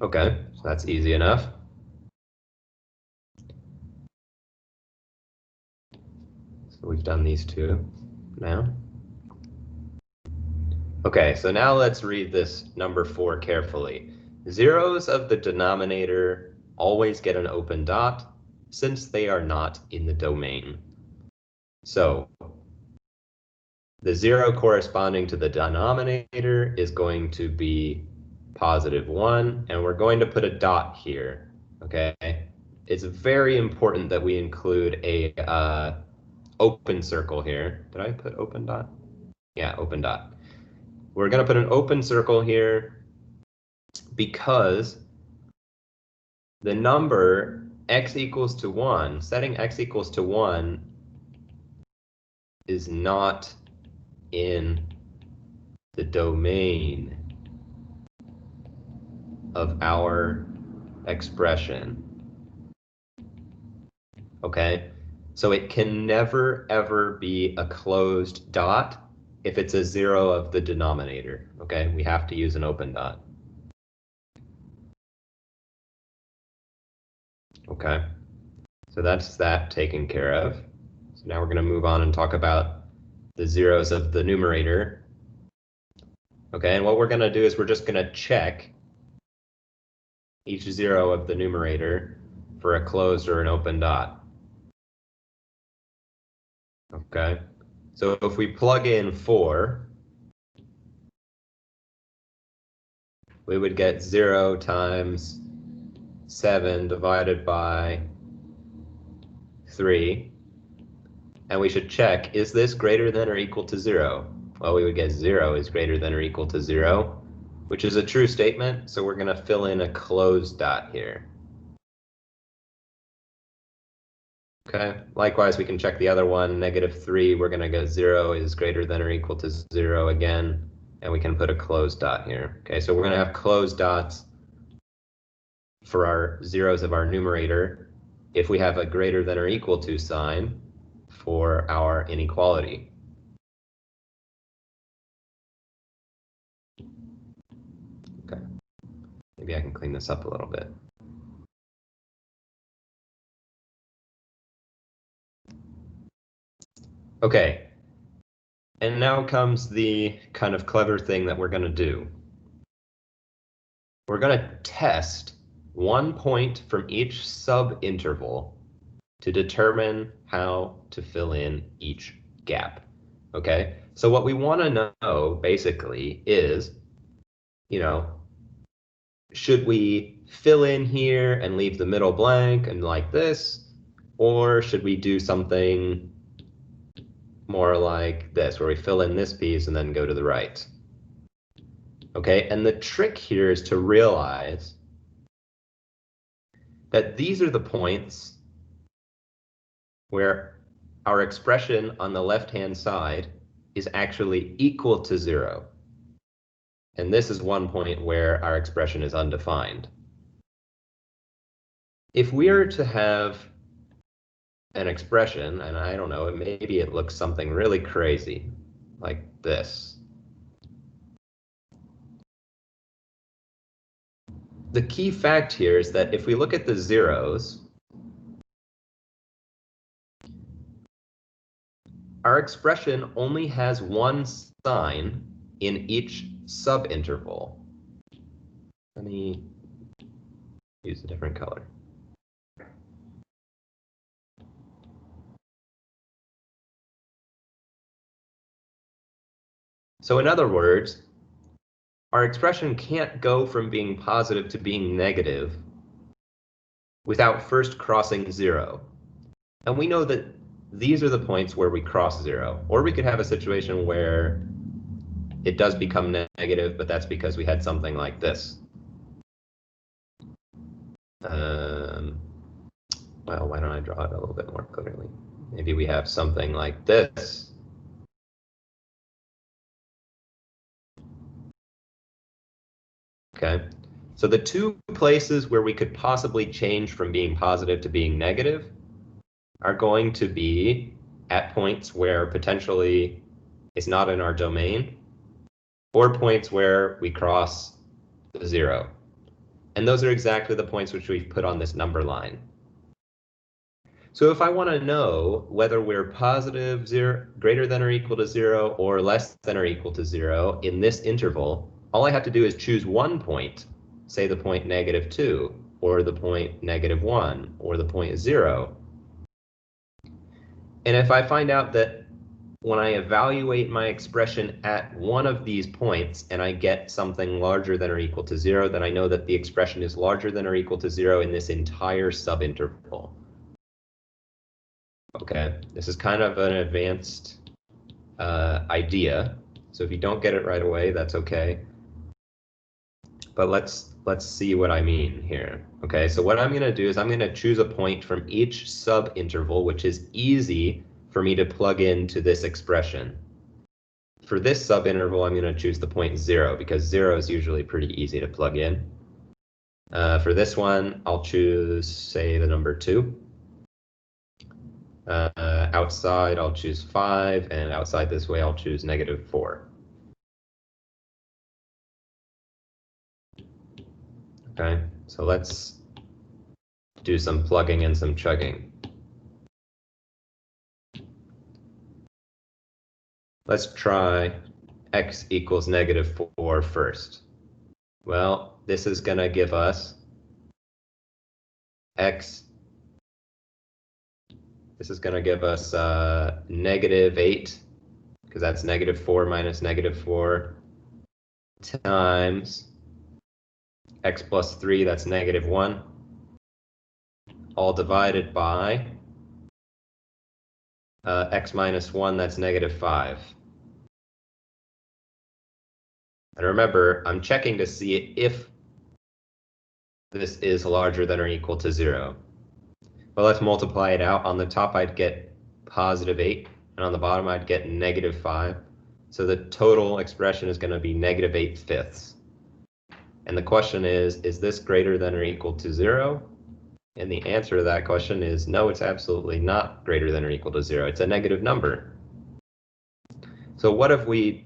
Okay, so that's easy enough. So we've done these two now. Okay, so now let's read this number 4 carefully. Zeros of the denominator always get an open dot since they are not in the domain. So the 0 corresponding to the denominator is going to be positive 1, and we're going to put a dot here, okay? It's very important that we include a open circle here. Did I put open dot? Yeah, open dot. We're going to put an open circle here because the number x equals to 1, setting x equals to 1 is not in the domain of our expression. Okay, so it can never ever be a closed dot if it's a 0 of the denominator. Okay, we have to use an open dot. Okay, so that's that taken care of. So now we're going to move on and talk about the zeros of the numerator. Okay, and what we're going to do is we're just going to check each 0 of the numerator for a closed or an open dot. Okay, so if we plug in 4, we would get 0 times 7 divided by 3. And we should check, is this greater than or equal to 0? Well, we would get 0 is greater than or equal to 0, which is a true statement. So we're going to fill in a closed dot here. Okay, likewise, we can check the other one, negative 3. We're going to get 0 is greater than or equal to 0 again. And we can put a closed dot here. Okay, so we're going to have closed dots for our zeros of our numerator if we have a greater than or equal to sign for our inequality. Okay, maybe I can clean this up a little bit. Okay, and now comes the kind of clever thing that we're going to do. We're going to test one point from each subinterval to determine how to fill in each gap. Okay, so what we want to know basically is, should we fill in here and leave the middle blank and like this, or should we do something more like this, where we fill in this piece and then go to the right? Okay, and the trick here is to realize that these are the points where our expression on the left-hand side is actually equal to 0. And this is one point where our expression is undefined. If we are to have an expression, and I don't know, maybe it looks something really crazy, like this. The key fact here is that if we look at the zeros, our expression only has one sign in each subinterval. Let me use a different color. So in other words, our expression can't go from being positive to being negative without first crossing 0. And we know that these are the points where we cross 0. Or we could have a situation where it does become negative, but that's because we had something like this. Well, why don't I draw it a little bit more clearly? Maybe we have something like this. Okay, so the two places where we could possibly change from being positive to being negative are going to be at points where potentially it's not in our domain, or points where we cross 0. And those are exactly the points which we've put on this number line. So if I want to know whether we're positive 0, greater than or equal to 0, or less than or equal to 0 in this interval, all I have to do is choose one point, say the point -2, or the point -1, or the point 0. And if I find out that when I evaluate my expression at one of these points and I get something larger than or equal to 0, then I know that the expression is larger than or equal to 0 in this entire subinterval. Okay, this is kind of an advanced idea, so if you don't get it right away, that's okay. But let's see what I mean here. Okay, so what I'm going to do is I'm going to choose a point from each subinterval, which is easy for me to plug into this expression. For this subinterval, I'm going to choose the point 0 because 0 is usually pretty easy to plug in. For this one, I'll choose, say, the number 2. Outside, I'll choose 5, and outside this way, I'll choose -4. Okay, so let's do some plugging and some chugging. Let's try x equals -4 first. Well, this is going to give us x. This is going to give us -8, because that's -4 minus -4 times x plus 3, that's -1, all divided by x minus 1, that's -5. And remember, I'm checking to see if this is larger than or equal to 0. Well, let's multiply it out. On the top, I'd get +8, and on the bottom, I'd get -5. So the total expression is going to be -8/5. And the question is this greater than or equal to 0? And the answer to that question is no, it's absolutely not greater than or equal to 0. It's a negative number. So what have we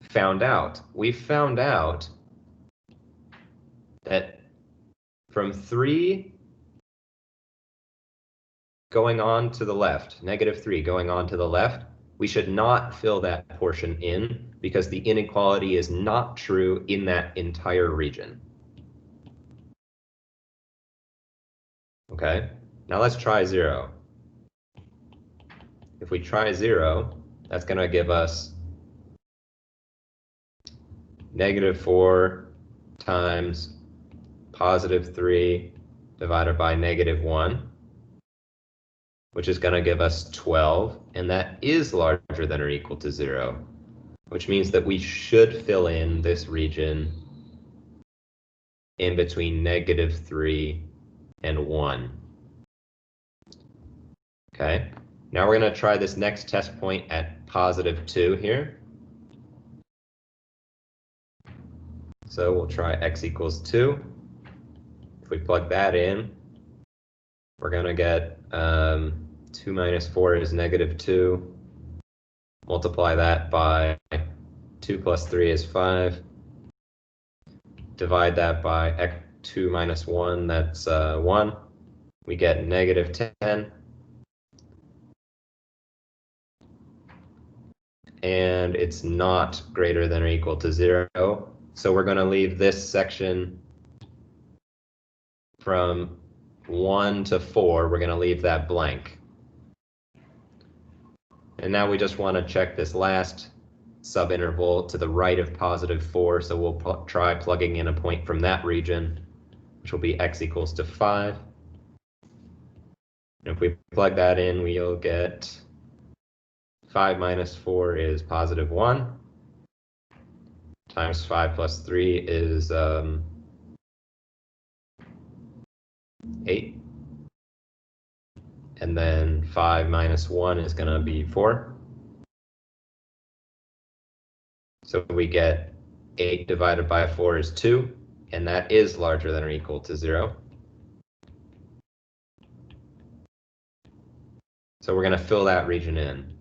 found out? We found out that from 3 going on to the left, -3 going on to the left, we should not fill that portion in because the inequality is not true in that entire region. Okay, now let's try 0. If we try 0, that's going to give us -4 times +3 divided by -1, which is going to give us 12, and that is larger than or equal to 0, which means that we should fill in this region in between -3 and 1. Okay, now we're going to try this next test point at +2 here. So we'll try x equals 2. If we plug that in, we're going to get 2 minus 4 is -2. Multiply that by 2 plus 3 is 5. Divide that by 2 minus 1, that's 1. We get -10. And it's not greater than or equal to 0. So we're going to leave this section from 1 to 4. We're going to leave that blank. And now we just want to check this last subinterval to the right of +4. So we'll try plugging in a point from that region, which will be x equals to 5. And if we plug that in, we'll get 5 minus 4 is +1. Times 5 plus 3 is 8. And then 5 minus 1 is going to be 4. So we get 8 divided by 4 is 2, and that is larger than or equal to 0. So we're going to fill that region in.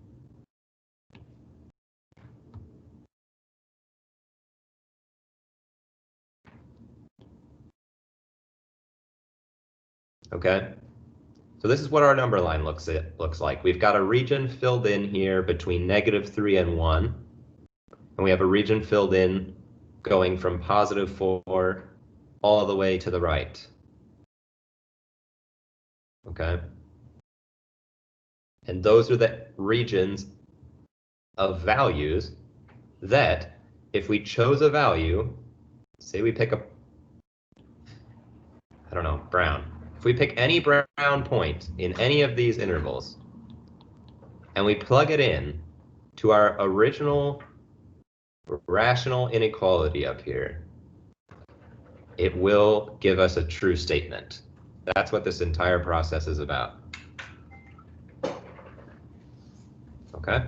Okay? So this is what our number line looks like. We've got a region filled in here between -3 and 1. And we have a region filled in going from +4 all the way to the right. Okay? And those are the regions of values that if we chose a value, say we pick a, I don't know, brown. If we pick any brown point in any of these intervals and we plug it in to our original rational inequality up here, it will give us a true statement. That's what this entire process is about. Okay?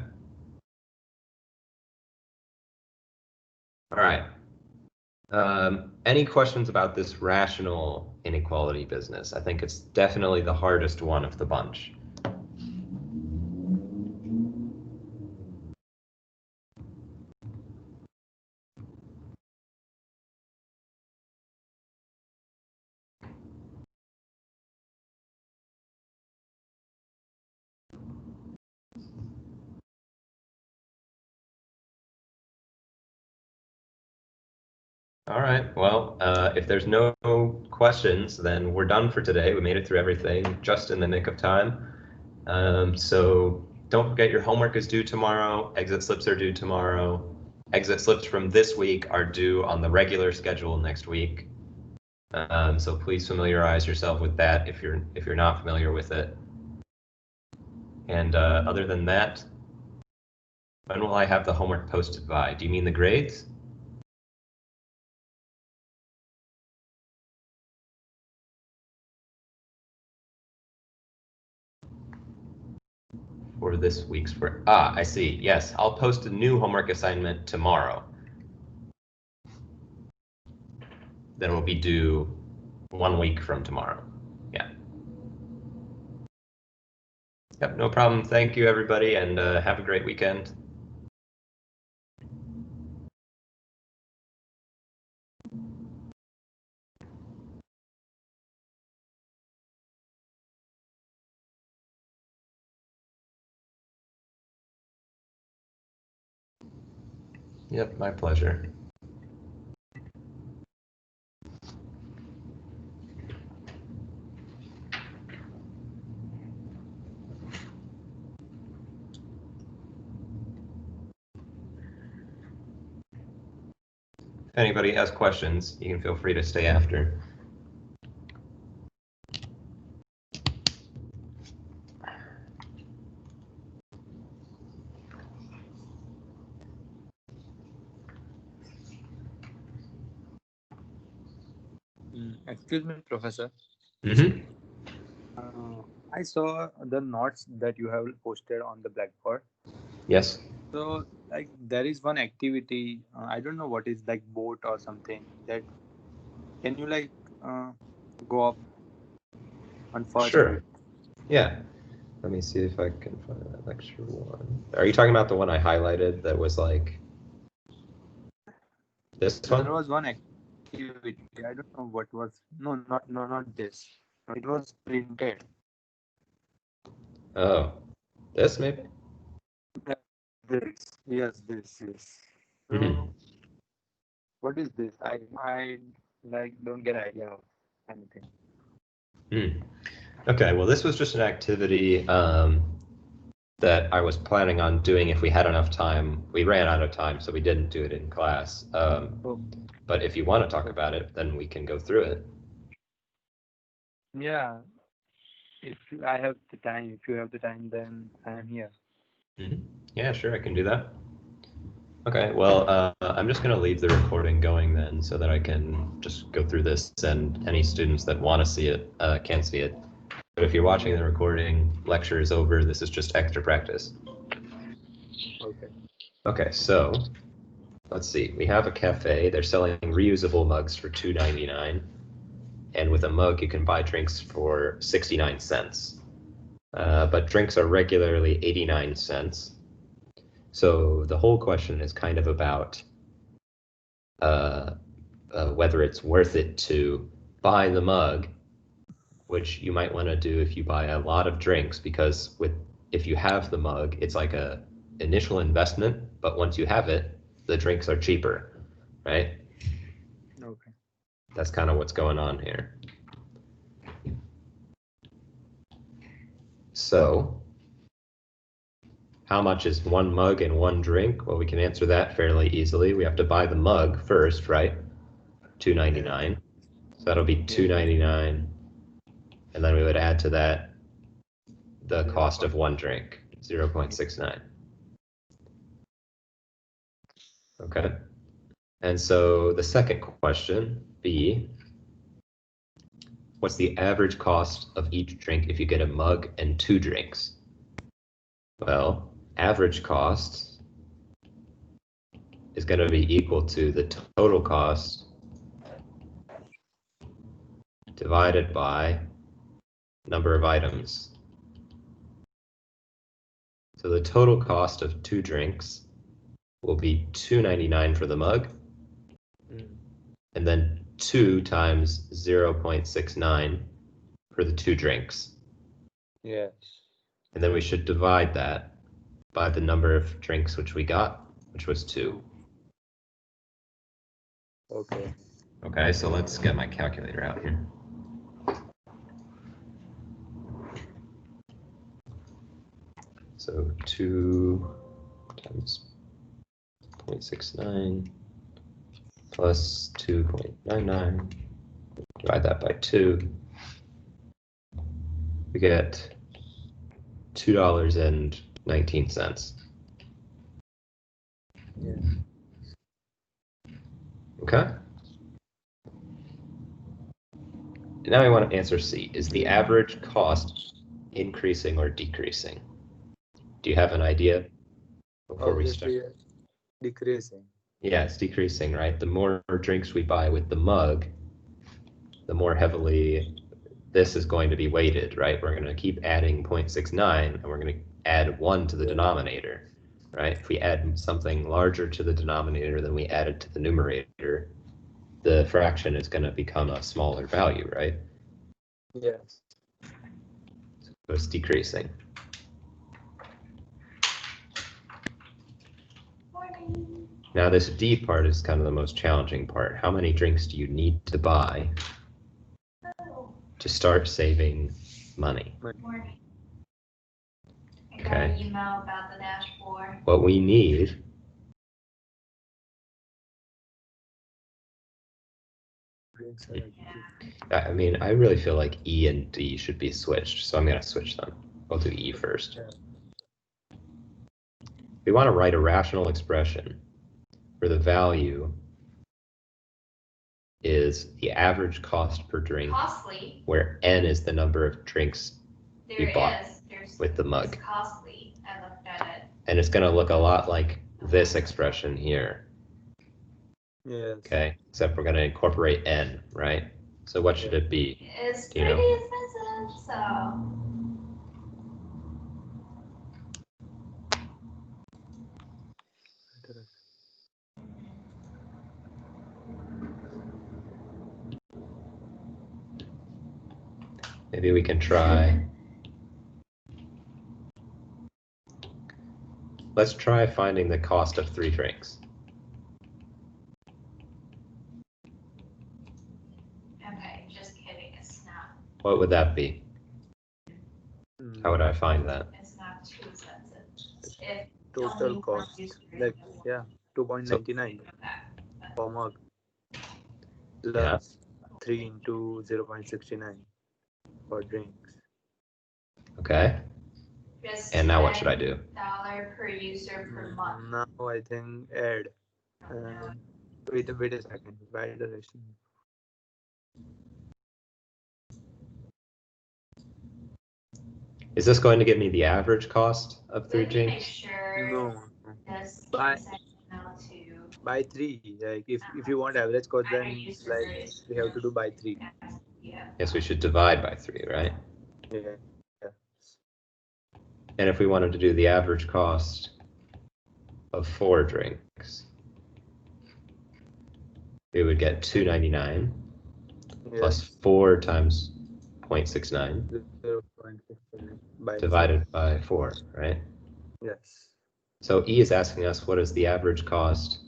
All right. Any questions about this rational inequality business? I think it's definitely the hardest one of the bunch. All right, well, if there's no questions, then we're done for today. We made it through everything just in the nick of time. So don't forget your homework is due tomorrow. Exit slips are due tomorrow. Exit slips from this week are due on the regular schedule next week. So please familiarize yourself with that if you're not familiar with it. And other than that, when will I have the homework posted by? Do you mean the grades? For this week's work. I see. Yes, I'll post a new homework assignment tomorrow. Then it will be due 1 week from tomorrow. Yeah. Yep, no problem. Thank you, everybody, and have a great weekend. Yep, my pleasure. If anybody has questions, you can feel free to stay after. Excuse me, Professor. Mm-hmm. I saw the notes that you have posted on the Blackboard. Yes. So, like, there is one activity. I don't know what is like boat or something. That can you like go up on first? Sure. Yeah. Let me see if I can find that lecture 1. Are you talking about the one I highlighted that was like this one? There was one activity. I don't know what was. No, not this. It was printed. Oh, this maybe? This. Yes, this. Mhm. So what is this? I like don't get idea of anything. Okay, well, this was just an activity that I was planning on doing if we had enough time. We ran out of time, so we didn't do it in class. Oh, But if you want to talk okay. about it, then we can go through it. Yeah. I have the time, if you have the time, then I am here. Yeah, sure, I can do that. Okay, well, I'm just going to leave the recording going then so that I can just go through this and any students that want to see it can see it. But if you're watching the recording, lecture is over. This is just extra practice. Okay. Okay, so let's see. We have a cafe. They're selling reusable mugs for $2.99. And with a mug, you can buy drinks for 69 cents. But drinks are regularly 89 cents. So the whole question is kind of about whether it's worth it to buy the mug, which you might want to do if you buy a lot of drinks, because if you have the mug, it's like a initial investment, but once you have it, the drinks are cheaper, right? Okay. That's kind of what's going on here. So, how much is one mug and one drink? Well, we can answer that fairly easily. We have to buy the mug first, right? $2.99. So that'll be $2.99. And then we would add to that the cost of one drink, 0.69. Okay. And so the second question, B, what's the average cost of each drink if you get a mug and two drinks? Well, average cost is going to be equal to the total cost divided by number of items. So the total cost of two drinks will be $2.99 for the mug, and then 2 times 0.69 for the two drinks. Yes. And then we should divide that by the number of drinks which we got, which was 2. Okay. Okay, so let's get my calculator out here. So 2 times 0.69 plus 2.99, divide that by 2. We get $2.19. Yeah. Okay? Now we want to answer C. Is the average cost increasing or decreasing? Do you have an idea before we start? Obviously, decreasing. Yeah, it's decreasing, right? The more drinks we buy with the mug, the more heavily this is going to be weighted, right? We're going to keep adding 0.69 and we're going to add 1 to the denominator, right? If we add something larger to the denominator than we added to the numerator, the fraction is going to become a smaller value, right? Yes. So it's decreasing. Now this D part is kind of the most challenging part. How many drinks do you need to buy to start saving money? Morning. I got Okay. an email about the dashboard. What we need I mean, I really feel like E and D should be switched, so I'm going to switch them. We'll do E first. We want to write a rational expression where the value is the average cost per drink, Costly. where N is the number of drinks we bought with the mug. It's costly. I looked at it. And it's going to look a lot like this expression here. Yes. Okay, except we're going to incorporate N, right? So what should it be? It's Do you pretty know? expensive, so Maybe we can try. Let's try finding the cost of 3 drinks. Okay, just kidding. It's not. What would that be? How would I find that? It's not too expensive. If Total only cost, one user is like, available. yeah, 2.99 per mug plus 3 into 0.69 for drinks. Okay. Just And now what should I do? $10 per user per month. Now I think add. Wait a second. Why the rest? Is this going to give me the average cost of 3 Let me make drinks? sure No. this By email to by 3. Like if you want average cost, either then user like is we have to do by 3. yeah. Yes, we should divide by 3, right? Yeah. And if we wanted to do the average cost of 4 drinks, we would get $2.99 plus 4 times 0.69 0.69 by divided by 4, right? Yes. So E is asking us what is the average cost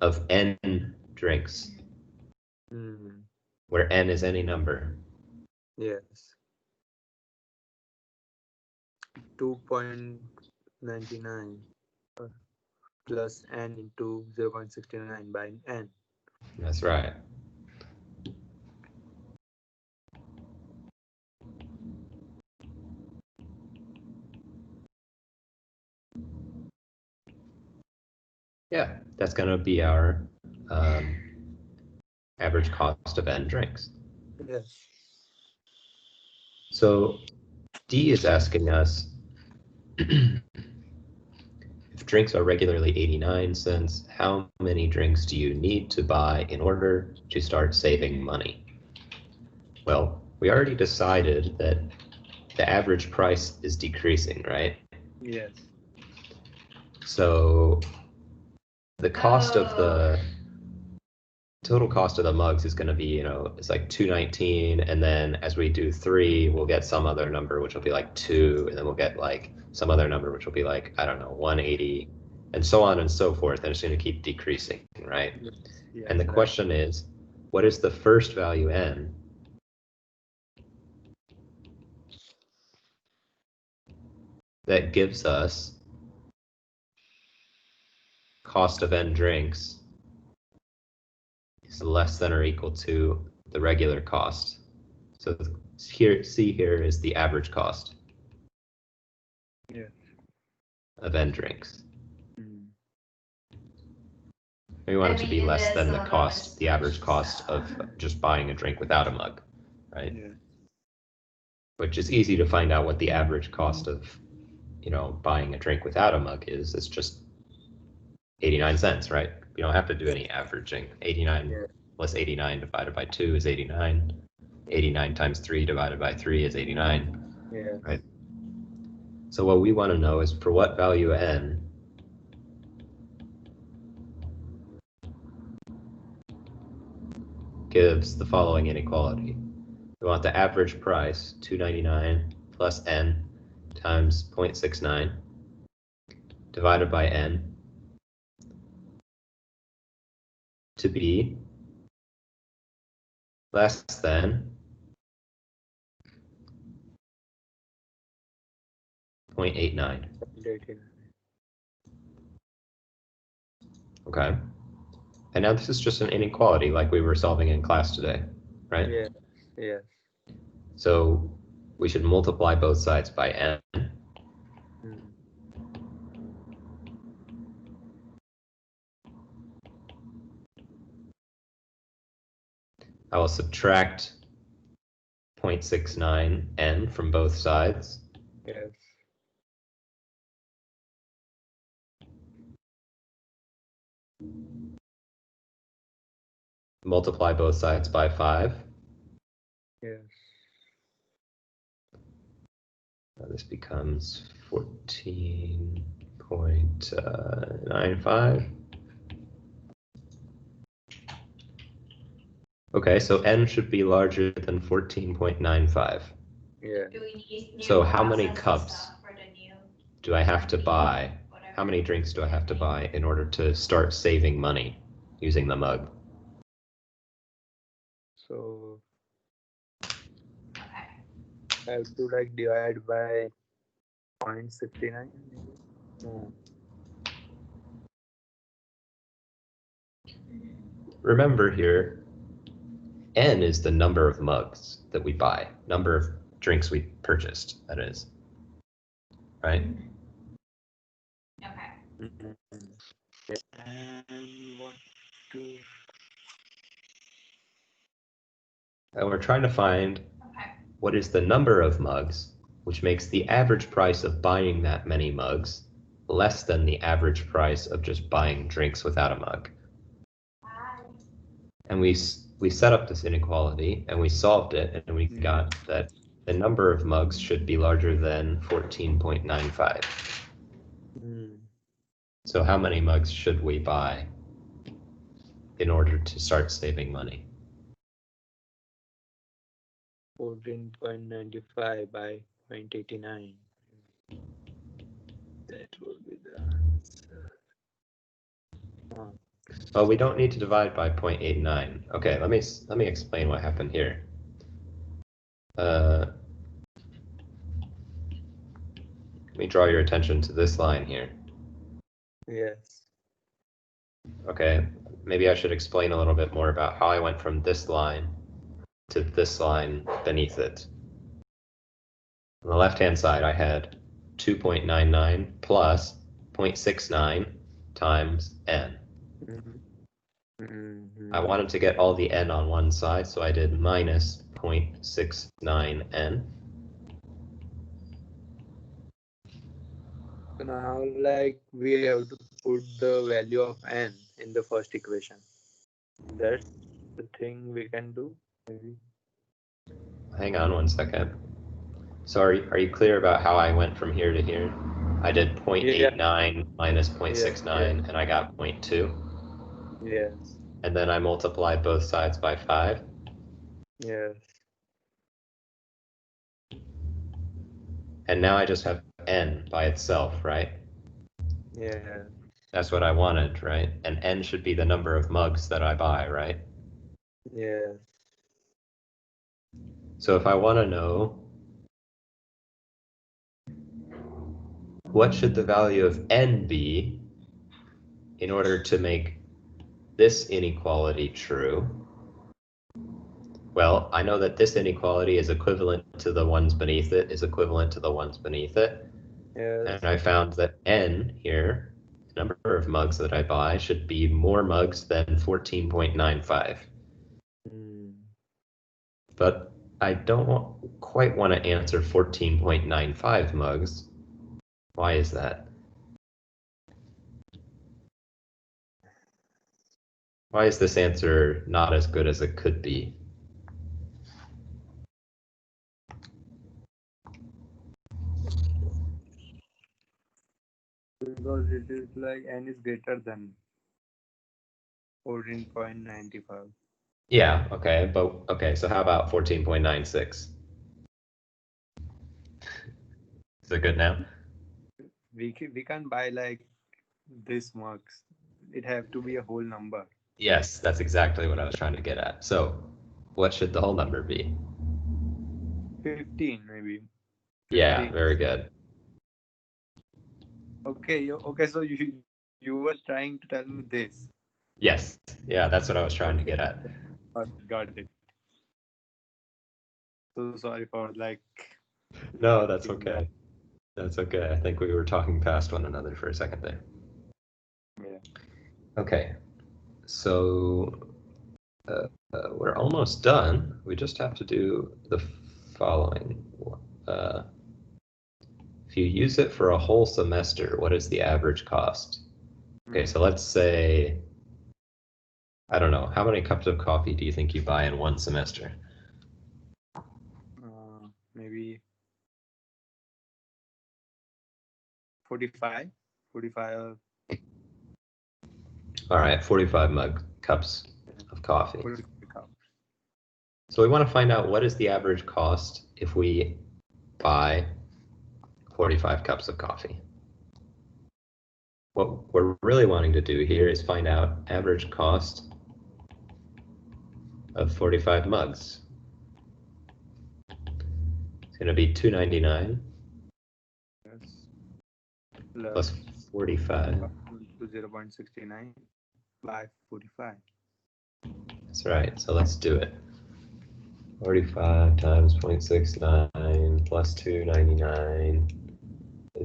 of n drinks, where n is any number. Yes. 2.99 plus n into 0.69 by n. That's right. Yeah, that's going to be our average cost of n drinks. Yes. So D is asking us if drinks are regularly 89 cents, how many drinks do you need to buy in order to start saving money? Well, we already decided that the average price is decreasing, right? Yes. So the cost of the total cost of the mugs is going to be, it's like $2.19, and then as we do 3, we'll get some other number which will be like 2, and then we'll get like some other number which will be like, I don't know, 180, and so on and so forth, and it's going to keep decreasing, right? Yes, And the question is, what is the first value n that gives us cost of n drinks is less than or equal to the regular cost? So here, C here is the average cost of n drinks. We want it to be less than the cost, the average cost of just buying a drink without a mug, right? Yeah. Which is easy to find out what the average cost of, buying a drink without a mug is. It's just 89 cents, right? You don't have to do any averaging. 89 plus 89 divided by 2 is 89. 89 times 3 divided by 3 is 89, right? So what we want to know is for what value n gives the following inequality. We want the average price, $2.99 plus n times 0.69 divided by n to be less than 0.89. Okay. And now this is just an inequality like we were solving in class today, right? Yeah. Yes. So we should multiply both sides by n. I will subtract 0.69 n from both sides. Yes. Multiply both sides by 5. Yes. This becomes 14.95. Okay, so n should be larger than 14.95. Yeah. Do we need new So how many process cups stuff for the new do I have to buy? whatever? How many drinks do I have to buy in order to start saving money using the mug? So Okay. I have to like divide by 0.69 maybe. No. Remember here, n is the number of mugs that we buy, number of drinks we purchased, that is. Right? Okay. Mhm. And what to And we're trying to find Okay. what is the number of mugs, which makes the average price of buying that many mugs less than the average price of just buying drinks without a mug. And we set up this inequality and we solved it, and we got that the number of mugs should be larger than 14.95. So how many mugs should we buy in order to start saving money? 14.95 by 0.89. That will be the answer. Well, we don't need to divide by 0.89. Okay, let me explain what happened here. Let me draw your attention to this line here. Yes. Okay, maybe I should explain a little bit more about how I went from this line to this line beneath it. On the left-hand side, I had 2.99 plus 0.69 times n. I wanted to get all the n on one side, so I did minus 0.69n. So now, like, we have to put the value of n in the first equation. That's the thing we can do, maybe. Hang on one second. So are you clear about how I went from here to here? I did 0.89 minus 0.69, and I got 0.2. Yes. And then I multiplied both sides by 5. Yes. And now I just have n by itself, right? Yeah. That's what I wanted, right? And n should be the number of mugs that I buy, right? Yes. So if I want to know what should the value of n be in order to make this inequality true, well, I know that this inequality is equivalent to the ones beneath it, is equivalent to the ones beneath it. Yes. And I found that n here, the number of mugs that I buy, should be more mugs than 14.95. But I don't quite want to answer 14.95 mugs. Why is that? Why is this answer not as good as it could be? Because it is like n is greater than 14.95. Yeah, okay, so how about 14.96? Is it good now? We can't buy like this mugs. It have to be a whole number. Yes, that's exactly what I was trying to get at. So, what should the whole number be? 15 maybe. Yeah, 15. very good. Okay, so you were trying to tell me this. Yes, yeah, that's what I was trying to Okay, get at. got it. So sorry for like No, that's asking that. okay. That's okay. I think we were talking past one another for a second there. Yeah. Okay, so we're almost done. We just have to do the following. If you use it for a whole semester, what is the average cost? Okay, so let's say, I don't know, how many cups of coffee do you think you buy in one semester? Maybe 45. 45. All right, 45 cups of coffee. 45 cups. So we want to find out what is the average cost if we buy 45 cups of coffee. What we're really wanting to do here is find out average cost of 45 mugs. It's going to be $2.99 plus 45. To 0.69 by 45. That's right. So let's do it. 45 times 0.69 plus 2.99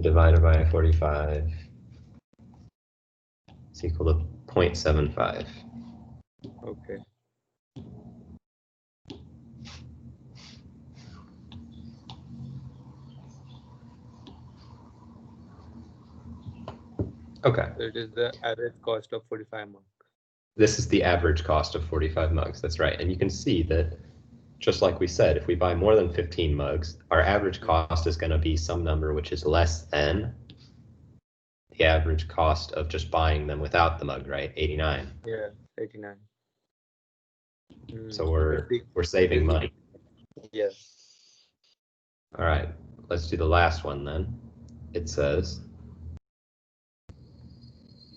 divided by 45 is equal to 0.75. Okay. Okay. So it is the average cost of 45 mugs. This is the average cost of 45 mugs. That's right. And you can see that, just like we said, if we buy more than 15 mugs, our average cost is going to be some number which is less than the average cost of just buying them without the mug, right? 89. Yeah, 89. So we're saving money. Yes. All right, let's do the last one then. It says,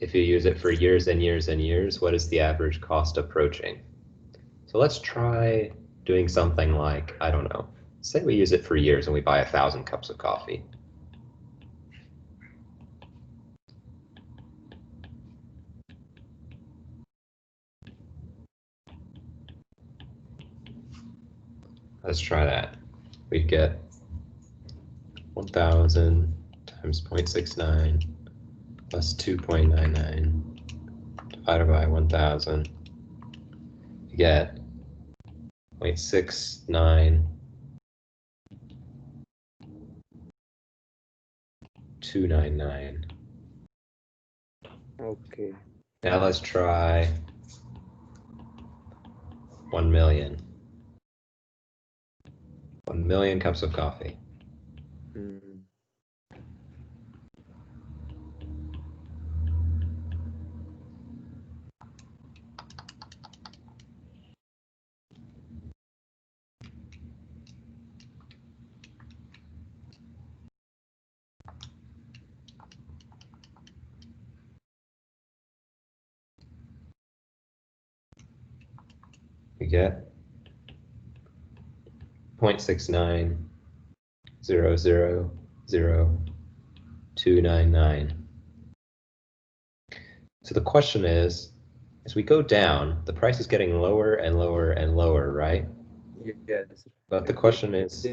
if you use it for years and years and years, what is the average cost approaching? So let's try doing something like, I don't know, say we use it for years and we buy 1,000 cups of coffee. Let's try that. We get 1,000 times 0.69 plus 2.99 divided by 1,000. You get 0.69299. Okay. Now let's try 1 million. 1 million cups of coffee. We get 0.69000299. So the question is, as we go down, the price is getting lower and lower and lower, right? Yes. But the question is,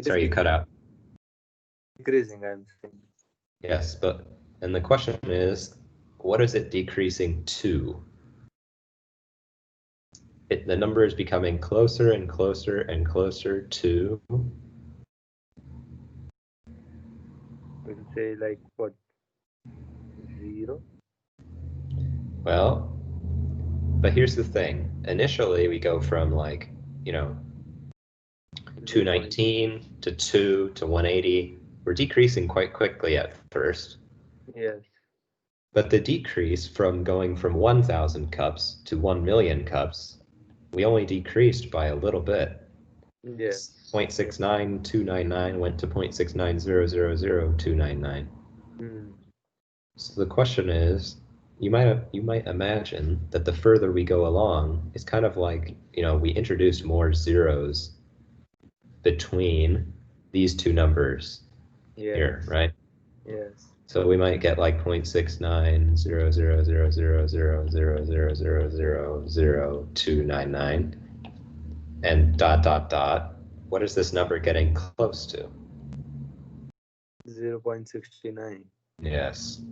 sorry, you cut out. Decreasing, I'm saying. Yes, and the question is, what is it decreasing to? The number is becoming closer and closer and closer to. We'll say like what? 0? Well, but here's the thing. Initially, we go from 219 to 2 to 180. We're decreasing quite quickly at first. Yes. But the decrease from going from 1,000 cups to 1 million cups, we only decreased by a little bit. Yes. 0.69299 went to 0.690000299. So the question is, you might imagine that the further we go along, it's kind of like, we introduced more zeros between these two numbers here, right? Yes. So we might get like 0.690000000299 and ... What is this number getting close to? 0.69. Yes.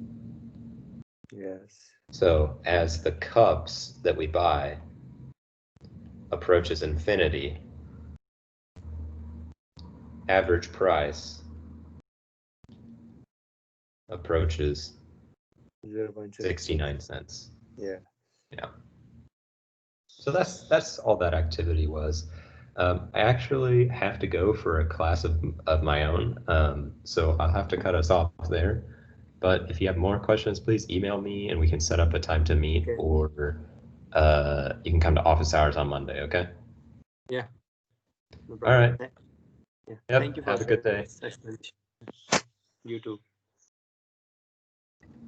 Yes. So as the cups that we buy approaches infinity, average price approaches 69 cents. Yeah. Yeah. So that's all that activity was. I actually have to go for a class of my own, so I'll have to cut us off there. But if you have more questions, please email me and we can set up a time to meet, Okay. or you can come to office hours on Monday, okay? Yeah. No All right. problem. Yeah. Yep, Thank you for have a good day. this explanation. You too.